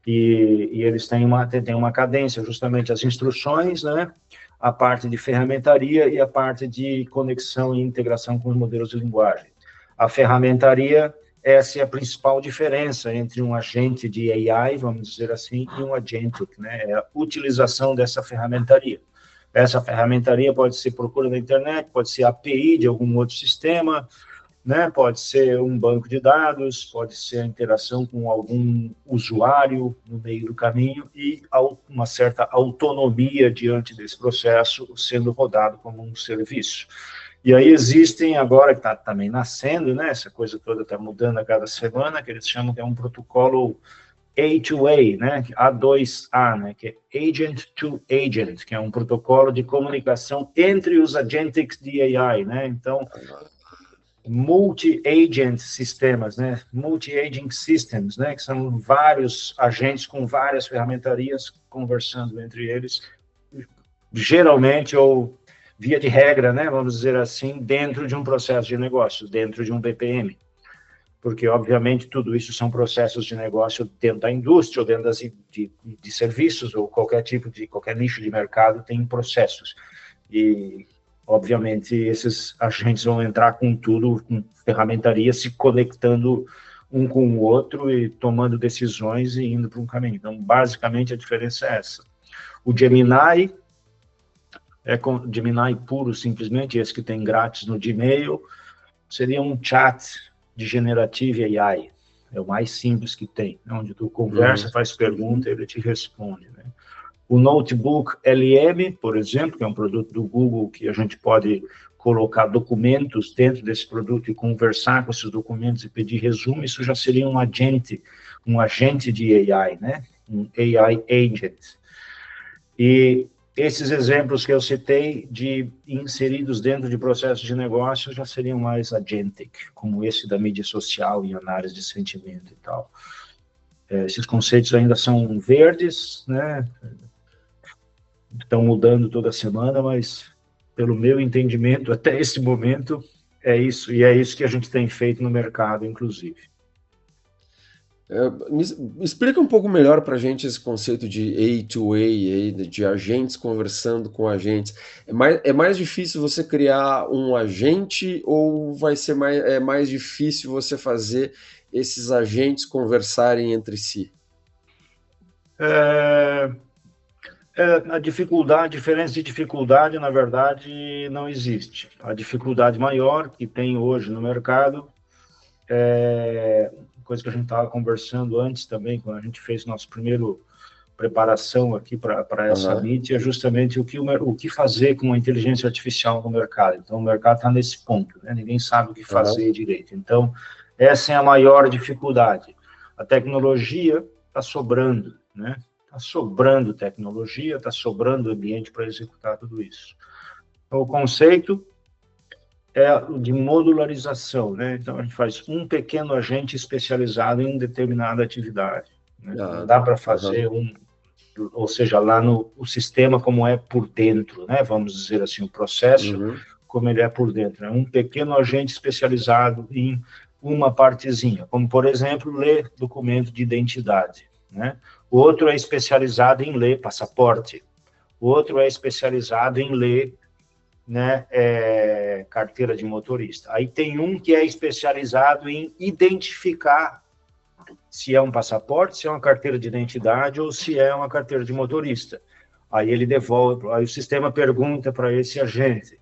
E eles têm uma cadência, justamente as instruções, né? A parte de ferramentaria e a parte de conexão e integração com os modelos de linguagem. A ferramentaria, essa é a principal diferença entre um agente de AI, vamos dizer assim, e um agentic, né? É a utilização dessa ferramentaria. Essa ferramentaria pode ser procura na internet, pode ser API de algum outro sistema, né? Pode ser um banco de dados, pode ser a interação com algum usuário no meio do caminho e uma certa autonomia diante desse processo sendo rodado como um serviço. E aí existem agora, que está também nascendo, né? Essa coisa toda está mudando a cada semana, que eles chamam que é um protocolo A2A, né? A2A, né? Que é Agent to Agent, que é um protocolo de comunicação entre os agentics de AI, né? Então, multi-agent sistemas, né? Multi-agent systems, né? Que são vários agentes com várias ferramentarias conversando entre eles, geralmente ou via de regra, né? Vamos dizer assim, dentro de um processo de negócio, dentro de um BPM. Porque, obviamente, tudo isso são processos de negócio dentro da indústria, ou dentro de serviços, ou qualquer nicho de mercado tem processos. E, obviamente, esses agentes vão entrar com tudo, com ferramentaria, se conectando um com o outro e tomando decisões e indo para um caminho. Então, basicamente, a diferença é essa. O Gemini Gemini puro, simplesmente, esse que tem grátis no Gmail, seria um chat de Generative AI. É o mais simples que tem, onde tu conversa, faz pergunta, ele te responde, né? O Notebook LM, por exemplo, que é um produto do Google que a gente pode colocar documentos dentro desse produto e conversar com esses documentos e pedir resumo, isso já seria um agente de AI, né? Um AI agent. E esses exemplos que eu citei de inseridos dentro de processos de negócio já seriam mais agentic, como esse da mídia social e análise de sentimento e tal. Esses conceitos ainda são verdes, né? Estão mudando toda semana, mas pelo meu entendimento, até esse momento, é isso, e é isso que a gente tem feito no mercado, inclusive. Explica um pouco melhor para a gente esse conceito de A2A, de agentes conversando com agentes. É mais difícil você criar um agente ou vai ser mais difícil você fazer esses agentes conversarem entre si? A diferença de dificuldade, na verdade, não existe. A dificuldade maior que tem hoje no mercado coisa que a gente estava conversando antes também, quando a gente fez nosso primeiro preparação aqui para essa meet, é justamente o que fazer com a inteligência artificial no mercado. Então, o mercado está nesse ponto, né? Ninguém sabe o que fazer direito. Então, essa é a maior dificuldade. A tecnologia está sobrando, né? Está sobrando tecnologia, está sobrando ambiente para executar tudo isso. Então, o conceito é de modularização, né? Então, a gente faz um pequeno agente especializado em determinada atividade, né? Não dá para fazer ou seja, lá o sistema como é por dentro, né? Vamos dizer assim, o processo como ele é por dentro. É um pequeno agente especializado em uma partezinha, como, por exemplo, ler documento de identidade, né? O outro é especializado em ler passaporte. O outro é especializado em ler, né, carteira de motorista. Aí tem um que é especializado em identificar se é um passaporte, se é uma carteira de identidade ou se é uma carteira de motorista. Aí ele devolve, aí o sistema pergunta para esse agente: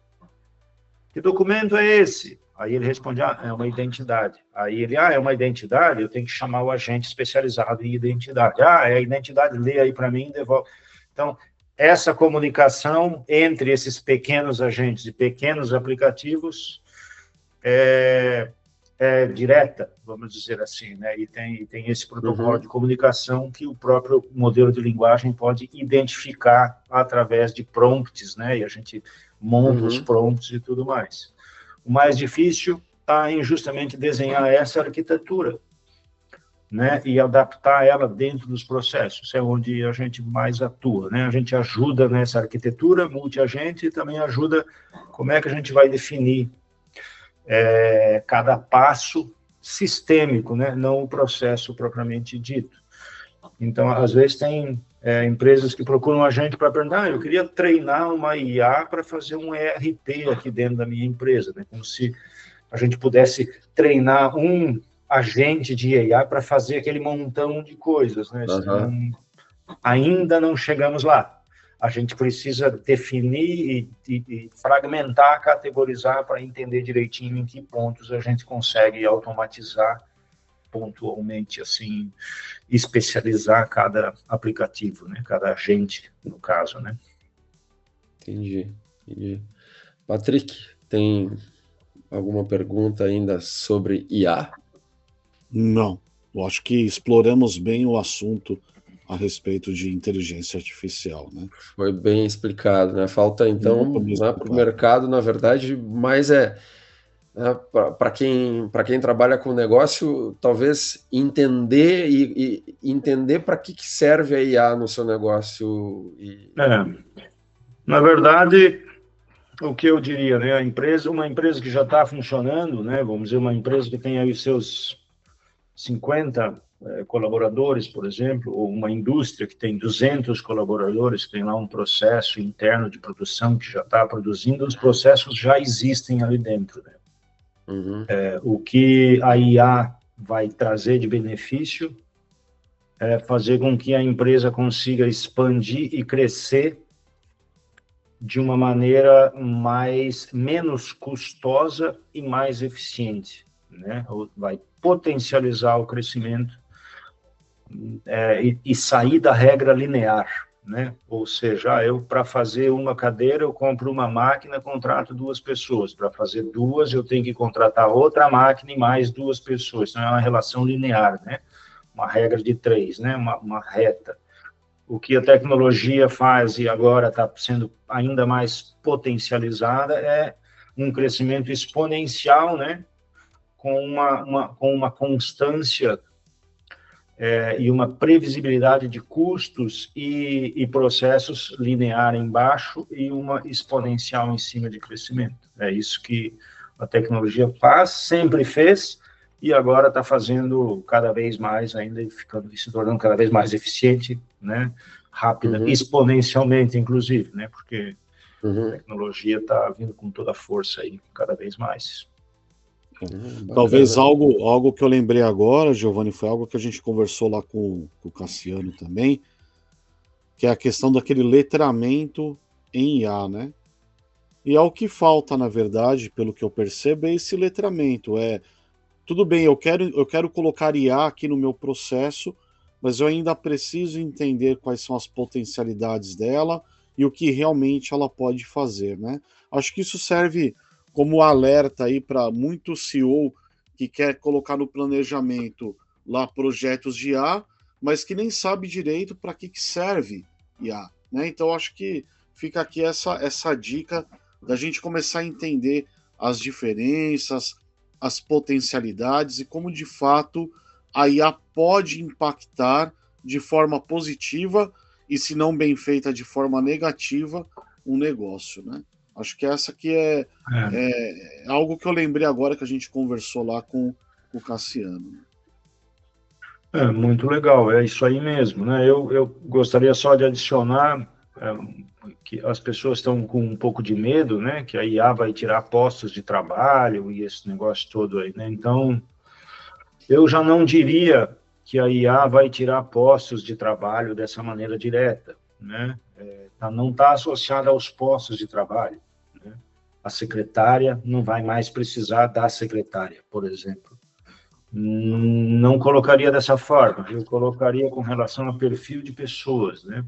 que documento é esse? Aí ele responde: é uma identidade. Aí ele: é uma identidade? Eu tenho que chamar o agente especializado em identidade. É a identidade, lê aí para mim e devolve. Então, essa comunicação entre esses pequenos agentes e pequenos aplicativos é direta, vamos dizer assim, né? E tem esse protocolo de comunicação que o próprio modelo de linguagem pode identificar através de prompts, né? E a gente monta os prompts e tudo mais. O mais difícil está em justamente desenhar essa arquitetura, né, e adaptar ela dentro dos processos, é onde a gente mais atua, né? A gente ajuda nessa arquitetura multi-agente e também ajuda como é que a gente vai definir cada passo sistêmico, né? Não o processo propriamente dito. Então, às vezes tem empresas que procuram a gente para perguntar: eu queria treinar uma IA para fazer um ERP aqui dentro da minha empresa, né? Como se a gente pudesse treinar um agente de AI para fazer aquele montão de coisas, né? Ainda não chegamos lá. A gente precisa definir e fragmentar, categorizar para entender direitinho em que pontos a gente consegue automatizar pontualmente, assim, especializar cada aplicativo, né? Cada agente, no caso, né? Entendi. Patrick, tem alguma pergunta ainda sobre IA? Não, eu acho que exploramos bem o assunto a respeito de inteligência artificial, né? Foi bem explicado, né? Falta, então, para o mercado, na verdade, mais para quem trabalha com negócio, talvez entender e entender para que serve a IA no seu negócio. Na verdade, o que eu diria, né? Uma empresa que já está funcionando, né? Vamos dizer, uma empresa que tem aí os seus 50 colaboradores, por exemplo, ou uma indústria que tem 200 colaboradores, tem lá um processo interno de produção que já está produzindo, os processos já existem ali dentro, né? O que a IA vai trazer de benefício é fazer com que a empresa consiga expandir e crescer de uma maneira menos custosa e mais eficiente, né? Vai potencializar o crescimento e sair da regra linear, né? Ou seja, para fazer uma cadeira, eu compro uma máquina, contrato 2 pessoas. Para fazer 2, eu tenho que contratar outra máquina e mais 2 pessoas. Então, é uma relação linear, né? Uma regra de 3, né? Uma reta. O que a tecnologia faz e agora está sendo ainda mais potencializada é um crescimento exponencial, né? Com uma constância e uma previsibilidade de custos e processos linear embaixo e uma exponencial em cima de crescimento. É isso que a tecnologia faz, sempre fez, e agora está fazendo cada vez mais ainda, e se tornando cada vez mais eficiente, né? Rápida, exponencialmente, inclusive, né? Porque a tecnologia está vindo com toda a força aí, cada vez mais. Talvez algo que eu lembrei agora, Giovanni, foi algo que a gente conversou lá com o Cassiano também, que é a questão daquele letramento em IA, né? E é o que falta, na verdade, pelo que eu percebo, é esse letramento. Tudo bem, eu quero colocar IA aqui no meu processo, mas eu ainda preciso entender quais são as potencialidades dela e o que realmente ela pode fazer, né? Acho que isso serve como alerta aí para muito CEO que quer colocar no planejamento lá projetos de IA, mas que nem sabe direito para que serve IA, né? Então acho que fica aqui essa dica da gente começar a entender as diferenças, as potencialidades e como de fato a IA pode impactar de forma positiva e, se não bem feita, de forma negativa, um negócio, né? Acho que essa aqui é algo que eu lembrei agora que a gente conversou lá com o Cassiano. Muito legal, é isso aí mesmo, né? Eu gostaria só de adicionar que as pessoas estão com um pouco de medo, né? Que a IA vai tirar postos de trabalho e esse negócio todo aí, né? Então, eu já não diria que a IA vai tirar postos de trabalho dessa maneira direta, né? Não está associada aos postos de trabalho, né? A secretária não vai mais precisar da secretária, por exemplo. Não colocaria dessa forma, eu colocaria com relação a perfil de pessoas, né?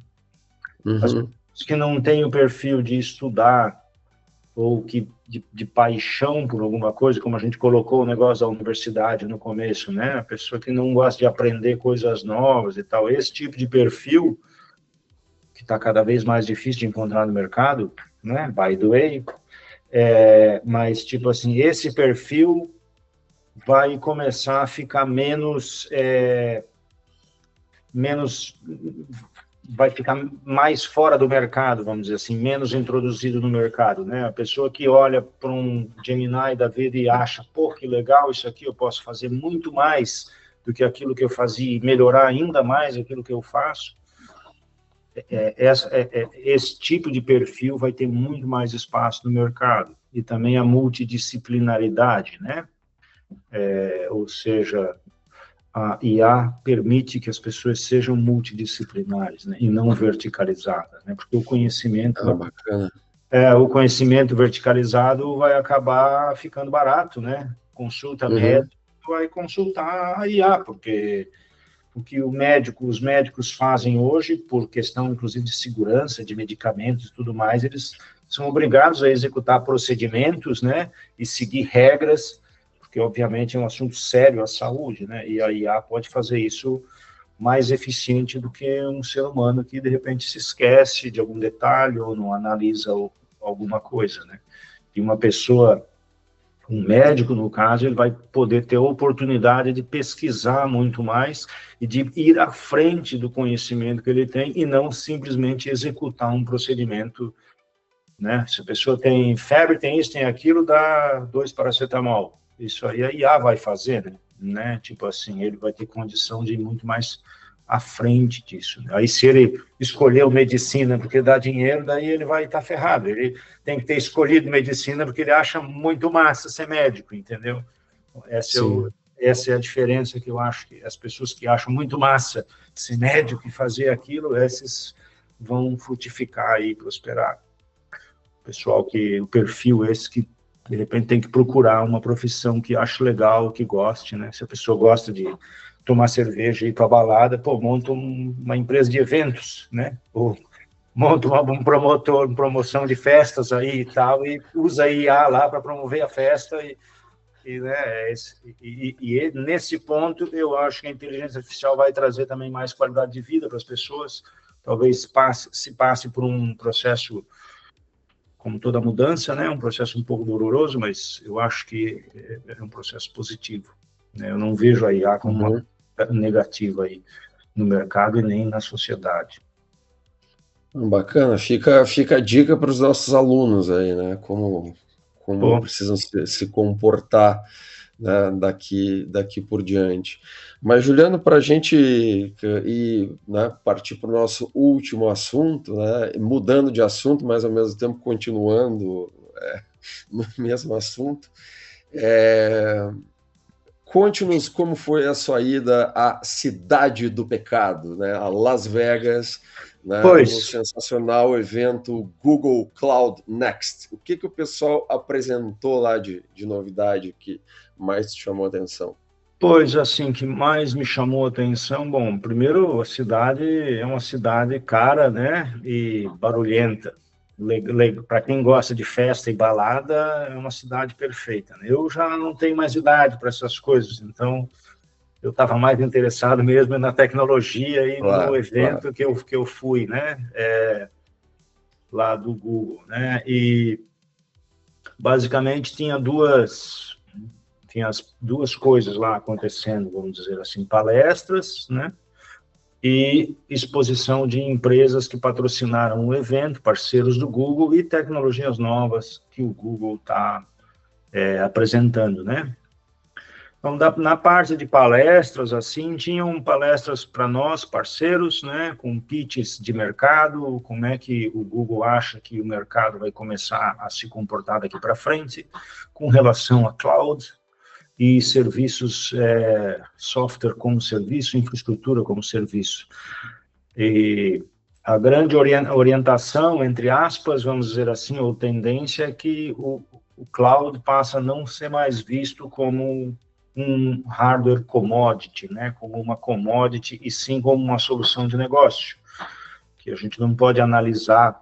As pessoas que não têm o perfil de estudar ou que de paixão por alguma coisa, como a gente colocou o negócio da universidade no começo, né? A pessoa que não gosta de aprender coisas novas e tal, esse tipo de perfil que está cada vez mais difícil de encontrar no mercado, né? By the way, mas tipo assim, esse perfil vai começar a ficar vai ficar mais fora do mercado, vamos dizer assim, menos introduzido no mercado, né? A pessoa que olha para um Gemini da vida e acha, pô, que legal isso aqui, eu posso fazer muito mais do que aquilo que eu fazia e melhorar ainda mais aquilo que eu faço, esse tipo de perfil vai ter muito mais espaço no mercado. E também a multidisciplinaridade, né? Ou seja, a IA permite que as pessoas sejam multidisciplinares, né, e não verticalizadas, né, porque o conhecimento, o conhecimento verticalizado vai acabar ficando barato, né? Consulta médico, vai consultar a IA, porque o que os médicos fazem hoje, por questão, inclusive, de segurança, de medicamentos e tudo mais, eles são obrigados a executar procedimentos, né, e seguir regras, porque, obviamente, é um assunto sério a saúde, né, e a IA pode fazer isso mais eficiente do que um ser humano que, de repente, se esquece de algum detalhe ou não analisa alguma coisa, né. E uma pessoa, um médico, no caso, ele vai poder ter a oportunidade de pesquisar muito mais e de ir à frente do conhecimento que ele tem e não simplesmente executar um procedimento, né? Se a pessoa tem febre, tem isso, tem aquilo, dá 2 paracetamol. Isso aí a IA vai fazer, né? Tipo assim, ele vai ter condição de ir muito mais à frente disso. Aí, se ele escolheu medicina porque dá dinheiro, daí ele vai estar ferrado. Ele tem que ter escolhido medicina porque ele acha muito massa ser médico, entendeu? Essa é a diferença que eu acho que as pessoas que acham muito massa ser médico e fazer aquilo, esses vão frutificar e prosperar. Pessoal que o perfil esse que de repente tem que procurar uma profissão que acha legal, que goste, né? Se a pessoa gosta de tomar cerveja e ir para balada, pô, monta uma empresa de eventos, né? Ou monta uma promoção de festas aí e tal, e usa a IA lá para promover a festa, né, e nesse ponto eu acho que a inteligência artificial vai trazer também mais qualidade de vida para as pessoas, talvez se passe por um processo, como toda mudança, né, um processo um pouco doloroso, mas eu acho que é um processo positivo, né? Eu não vejo a IA como negativo aí no mercado e nem na sociedade. Bacana, fica a dica para os nossos alunos aí, né? Como precisam se comportar, né, daqui por diante. Mas, Juliano, para a gente ir, né, partir para o nosso último assunto, né, mudando de assunto, mas ao mesmo tempo continuando no mesmo assunto, conte-nos como foi a sua ida à Cidade do Pecado, né, a Las Vegas, né, no sensacional evento Google Cloud Next. O que o pessoal apresentou lá de novidade que mais te chamou a atenção? Pois, assim, que mais me chamou a atenção, bom, primeiro, a cidade é uma cidade cara, né, e barulhenta. Para quem gosta de festa e balada, é uma cidade perfeita, né? Eu já não tenho mais idade para essas coisas, então eu estava mais interessado mesmo na tecnologia e no evento que eu fui, né, lá do Google, né, e basicamente tinha as duas coisas lá acontecendo, vamos dizer assim, palestras, né, e exposição de empresas que patrocinaram o evento, parceiros do Google, e tecnologias novas que o Google está apresentando, né. Então, na parte de palestras, assim, tinham palestras para nós, parceiros, né, com pitches de mercado, como é que o Google acha que o mercado vai começar a se comportar daqui para frente, com relação a cloud e serviços, software como serviço, infraestrutura como serviço. E a grande orientação, entre aspas, vamos dizer assim, ou tendência, é que o cloud passa a não ser mais visto como um hardware commodity, né, como uma commodity, e sim como uma solução de negócio, que a gente não pode analisar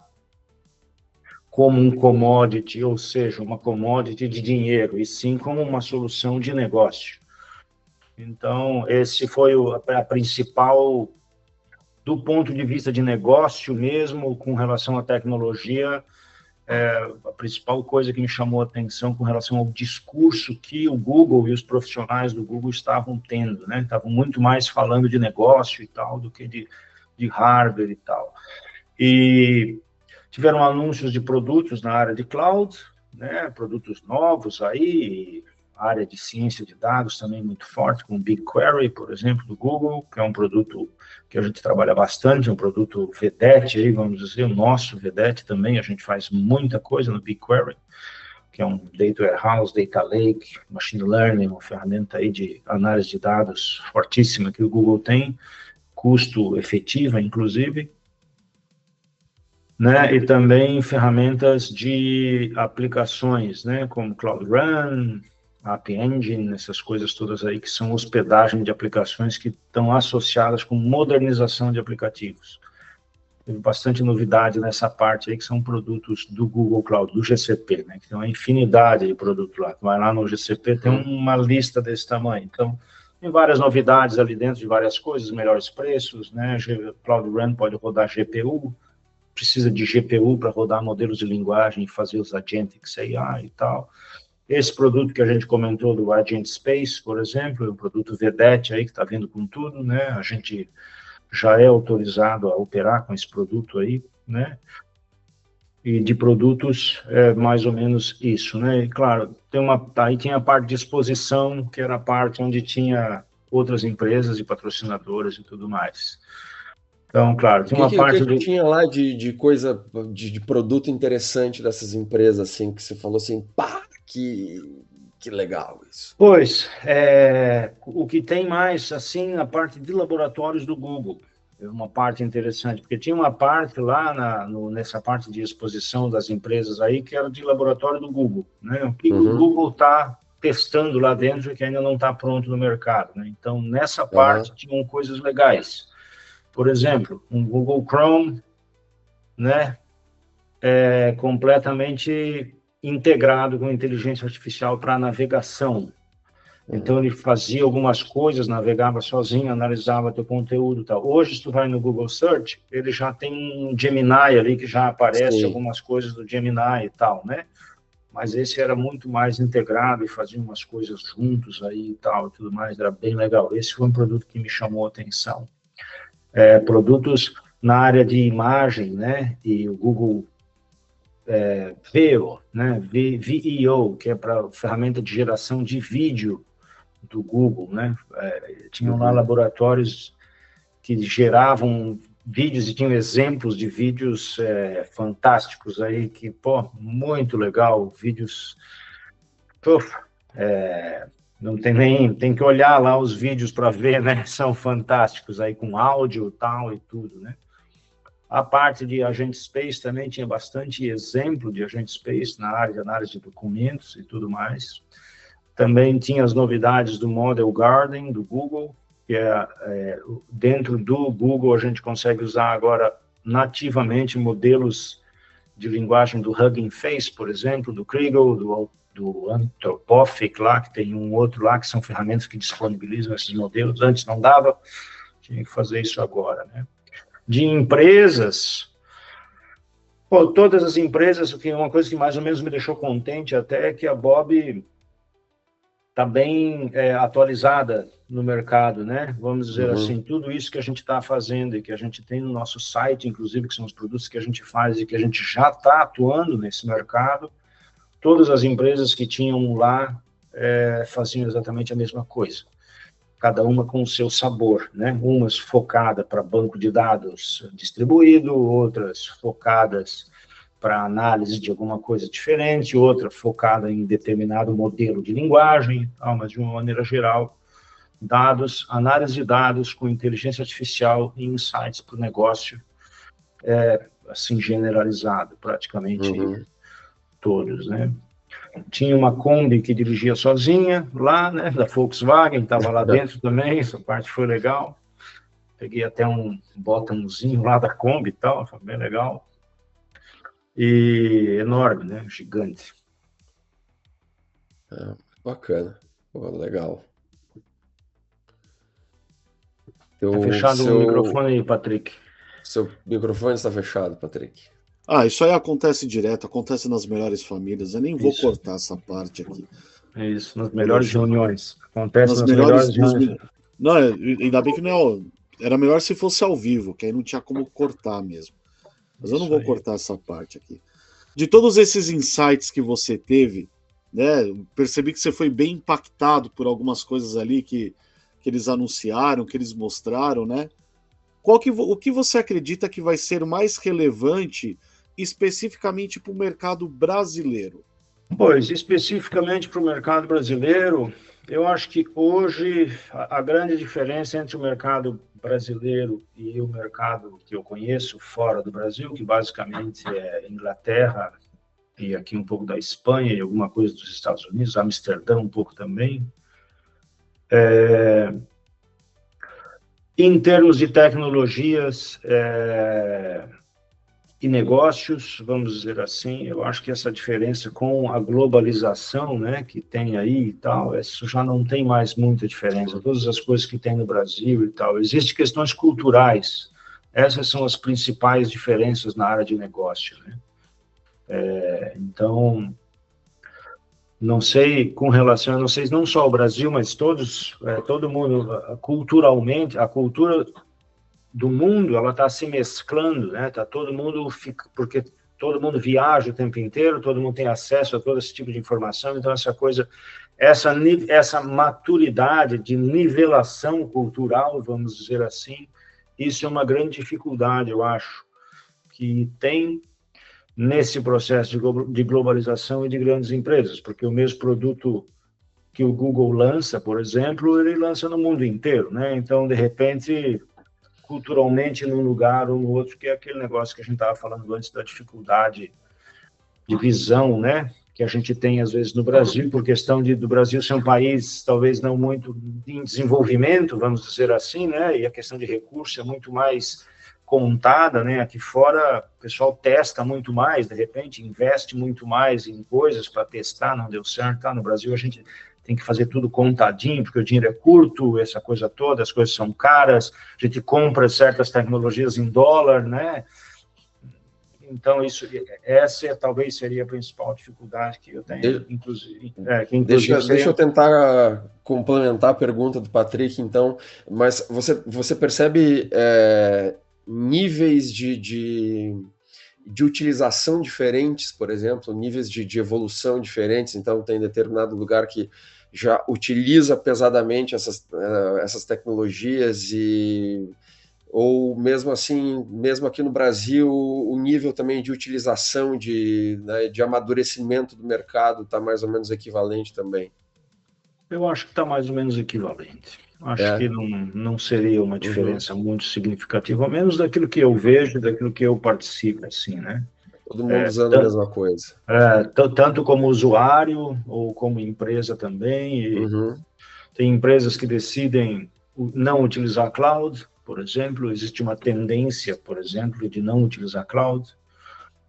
como um commodity, ou seja, uma commodity de dinheiro, e sim como uma solução de negócio. Então, esse foi a principal, do ponto de vista de negócio mesmo, com relação à tecnologia, a principal coisa que me chamou a atenção com relação ao discurso que o Google e os profissionais do Google estavam tendo, né? Estavam muito mais falando de negócio e tal, do que de hardware e tal. E tiveram anúncios de produtos na área de cloud, né? Produtos novos aí, a área de ciência de dados também muito forte, com o BigQuery, por exemplo, do Google, que é um produto que a gente trabalha bastante, é um produto vedete, aí, vamos dizer, o nosso vedete também, a gente faz muita coisa no BigQuery, que é um data warehouse, data lake, machine learning, uma ferramenta aí de análise de dados fortíssima que o Google tem, custo efetiva, inclusive, né, e também ferramentas de aplicações, né, como Cloud Run, App Engine, essas coisas todas aí que são hospedagem de aplicações que estão associadas com modernização de aplicativos. Teve bastante novidade nessa parte aí, que são produtos do Google Cloud, do GCP, né, que tem uma infinidade de produtos lá. Vai lá no GCP, tem uma lista desse tamanho. Então, tem várias novidades ali dentro de várias coisas, melhores preços, né, Cloud Run pode rodar GPU, precisa de GPU para rodar modelos de linguagem e fazer os agentics AI e tal. Esse produto que a gente comentou do Agent Space, por exemplo, é um produto vedete aí que está vindo com tudo, né? A gente já é autorizado a operar com esse produto aí, né? E de produtos é mais ou menos isso, né? E claro, aí tinha a parte de exposição, que era a parte onde tinha outras empresas e patrocinadoras e tudo mais. Então, claro, tem uma parte que tinha lá de coisa, de produto interessante dessas empresas, assim, que você falou assim, pá, que legal isso. Pois, o que tem mais, assim, a parte de laboratórios do Google, é uma parte interessante, porque tinha uma parte lá nessa parte de exposição das empresas aí, que era de laboratório do Google, né? O que o Google está testando lá dentro que ainda não está pronto no mercado, né? Então, nessa parte tinham coisas legais. Por exemplo, um Google Chrome, né, completamente integrado com inteligência artificial para navegação. Então, ele fazia algumas coisas, navegava sozinho, analisava teu conteúdo e tal. Hoje, se tu vai no Google Search, ele já tem um Gemini ali, que já aparece algumas coisas do Gemini e tal, né? mas esse era muito mais integrado e fazia umas coisas juntos aí e tal, e tudo mais, era bem legal. Esse foi um produto que me chamou a atenção. Produtos na área de imagem, né, e o Google Veo, né, VEO, que é para ferramenta de geração de vídeo do Google, né, tinham lá laboratórios que geravam vídeos e tinham exemplos de vídeos fantásticos aí, que, pô, muito legal, vídeos, não tem nem, tem que olhar lá os vídeos para ver, né, são fantásticos aí, com áudio tal e tudo, né. A parte de Agent Space também tinha bastante exemplo de Agent Space na área de análise de documentos e tudo mais. Também tinha as novidades do Model Garden, do Google, que dentro do Google a gente consegue usar agora nativamente modelos de linguagem do Hugging Face, por exemplo, do Kriegel, do Anthropic lá, que tem um outro lá, que são ferramentas que disponibilizam esses modelos. Antes não dava, tinha que fazer isso agora, né? De empresas, todas as empresas, uma coisa que mais ou menos me deixou contente até é que a Bob está bem atualizada no mercado, né? Vamos dizer assim, tudo isso que a gente está fazendo e que a gente tem no nosso site, inclusive, que são os produtos que a gente faz e que a gente já está atuando nesse mercado, todas as empresas que tinham lá faziam exatamente a mesma coisa. Cada uma com o seu sabor, né? Umas focadas para banco de dados distribuído, outras focadas para análise de alguma coisa diferente, outra focada em determinado modelo de linguagem, mas de uma maneira geral, análise de dados com inteligência artificial e insights para o negócio, assim, generalizado, praticamente todos, né? Tinha uma Kombi que dirigia sozinha lá, né, da Volkswagen, estava lá dentro também, essa parte foi legal. Peguei até um botãozinho lá da Kombi e tal, foi bem legal. E enorme, né, gigante. Bacana, legal. Tá fechado o microfone aí, Patrick. Seu microfone está fechado, Patrick. Isso aí acontece direto, acontece nas melhores famílias. Eu nem vou cortar essa parte aqui. É isso, nas melhores reuniões. Acontece nas melhores reuniões. Não, ainda bem que não era melhor se fosse ao vivo, que aí não tinha como cortar mesmo. Mas eu não vou cortar essa parte aqui. De todos esses insights que você teve, né, percebi que você foi bem impactado por algumas coisas ali que eles anunciaram, que eles mostraram, né? O que você acredita que vai ser mais relevante especificamente para o mercado brasileiro? Pois, especificamente para o mercado brasileiro, eu acho que hoje a grande diferença entre o mercado brasileiro e o mercado que eu conheço fora do Brasil, que basicamente é Inglaterra e aqui um pouco da Espanha e alguma coisa dos Estados Unidos, Amsterdã um pouco também, em termos de tecnologias e negócios, vamos dizer assim, eu acho que essa diferença com a globalização, né, que tem aí e tal, isso já não tem mais muita diferença. Todas as coisas que tem no Brasil e tal, existem questões culturais. Essas são as principais diferenças na área de negócio, né? Então, não sei com relação, não sei não só o Brasil, mas todo mundo, culturalmente, a cultura do mundo, ela está se mesclando, né? Tá todo mundo porque todo mundo viaja o tempo inteiro, todo mundo tem acesso a todo esse tipo de informação, então essa maturidade de nivelação cultural, vamos dizer assim, isso é uma grande dificuldade, eu acho, que tem nesse processo de globalização e de grandes empresas, porque o mesmo produto que o Google lança, por exemplo, ele lança no mundo inteiro, né? Então, de repente, culturalmente, num lugar ou no outro, que é aquele negócio que a gente estava falando antes da dificuldade de visão, né? Que a gente tem, às vezes, no Brasil, por questão do Brasil ser um país, talvez não muito em desenvolvimento, vamos dizer assim, né? E a questão de recurso é muito mais contada, né? Aqui fora, o pessoal testa muito mais, de repente, investe muito mais em coisas para testar, não deu certo, tá? No Brasil, a gente tem que fazer tudo contadinho, porque o dinheiro é curto, essa coisa toda, as coisas são caras, a gente compra certas tecnologias em dólar, né? Então, essa talvez seria a principal dificuldade que eu tenho, inclusive. Deixa eu tentar complementar a pergunta do Patrick, então, mas você percebe níveis de utilização diferentes, por exemplo, níveis de evolução diferentes, então tem determinado lugar que já utiliza pesadamente essas tecnologias ou mesmo assim, mesmo aqui no Brasil, o nível também de utilização, de amadurecimento do mercado está mais ou menos equivalente também? Eu acho que está mais ou menos equivalente. Acho que não seria uma diferença muito significativa, ao menos daquilo que eu vejo, daquilo que eu participo, assim, né? Todo mundo usando a mesma coisa. Tanto como usuário, ou como empresa também. E tem empresas que decidem não utilizar cloud, por exemplo. Existe uma tendência, por exemplo, de não utilizar cloud.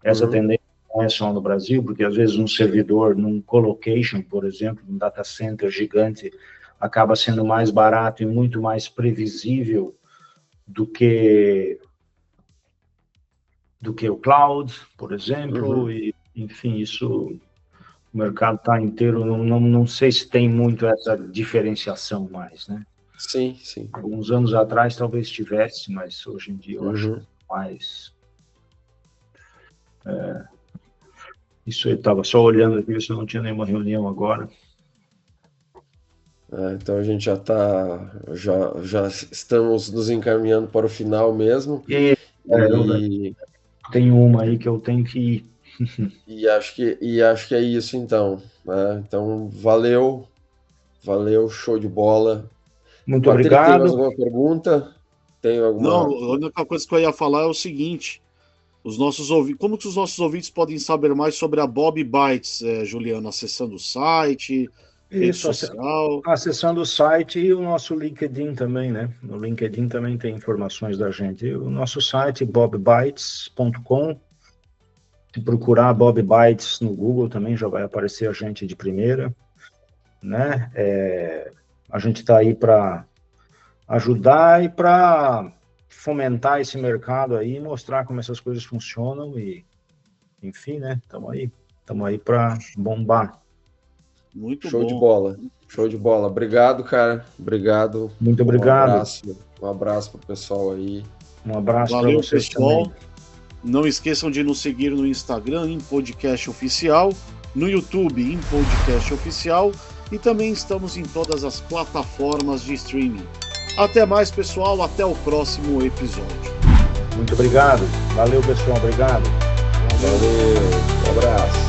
Essa tendência não é só no Brasil, porque às vezes um servidor num colocation, por exemplo, um data center gigante, acaba sendo mais barato e muito mais previsível do que o cloud, por exemplo. E, enfim, isso, o mercado está inteiro, não sei se tem muito essa diferenciação mais, né? Sim, sim. Alguns anos atrás talvez tivesse, mas hoje em dia eu acho mais... Isso eu estava só olhando aqui, se eu não tinha nenhuma reunião agora. Então a gente já estamos nos encaminhando para o final mesmo. Tem uma aí que eu tenho que ir. E acho que é isso, então. Né? Então, valeu, show de bola. Muito Patrick, obrigado. tem mais alguma pergunta? Tem alguma... Não, a única coisa que eu ia falar é o seguinte: como que os nossos ouvintes podem saber mais sobre a Bob Bytes, Juliano? Acessando o site, rede social? Acessando o site e o nosso LinkedIn também, né? No LinkedIn também tem informações da gente. O nosso site, bobbytes.com. Se procurar Bob Bytes no Google também já vai aparecer a gente de primeira, né? A gente está aí para ajudar e para fomentar esse mercado aí, mostrar como essas coisas funcionam e, enfim, né? Estamos aí para bombar. Muito Show bom. de bola. Show de bola. Obrigado, cara. Obrigado. Muito obrigado. Um abraço pro pessoal aí. Um abraço para vocês, pessoal. Também. Não esqueçam de nos seguir no Instagram, em Podcast Oficial, no YouTube, em Podcast Oficial, e também estamos em todas as plataformas de streaming. Até mais, pessoal. Até o próximo episódio. Muito obrigado. Valeu, pessoal. Obrigado. Valeu. Um abraço.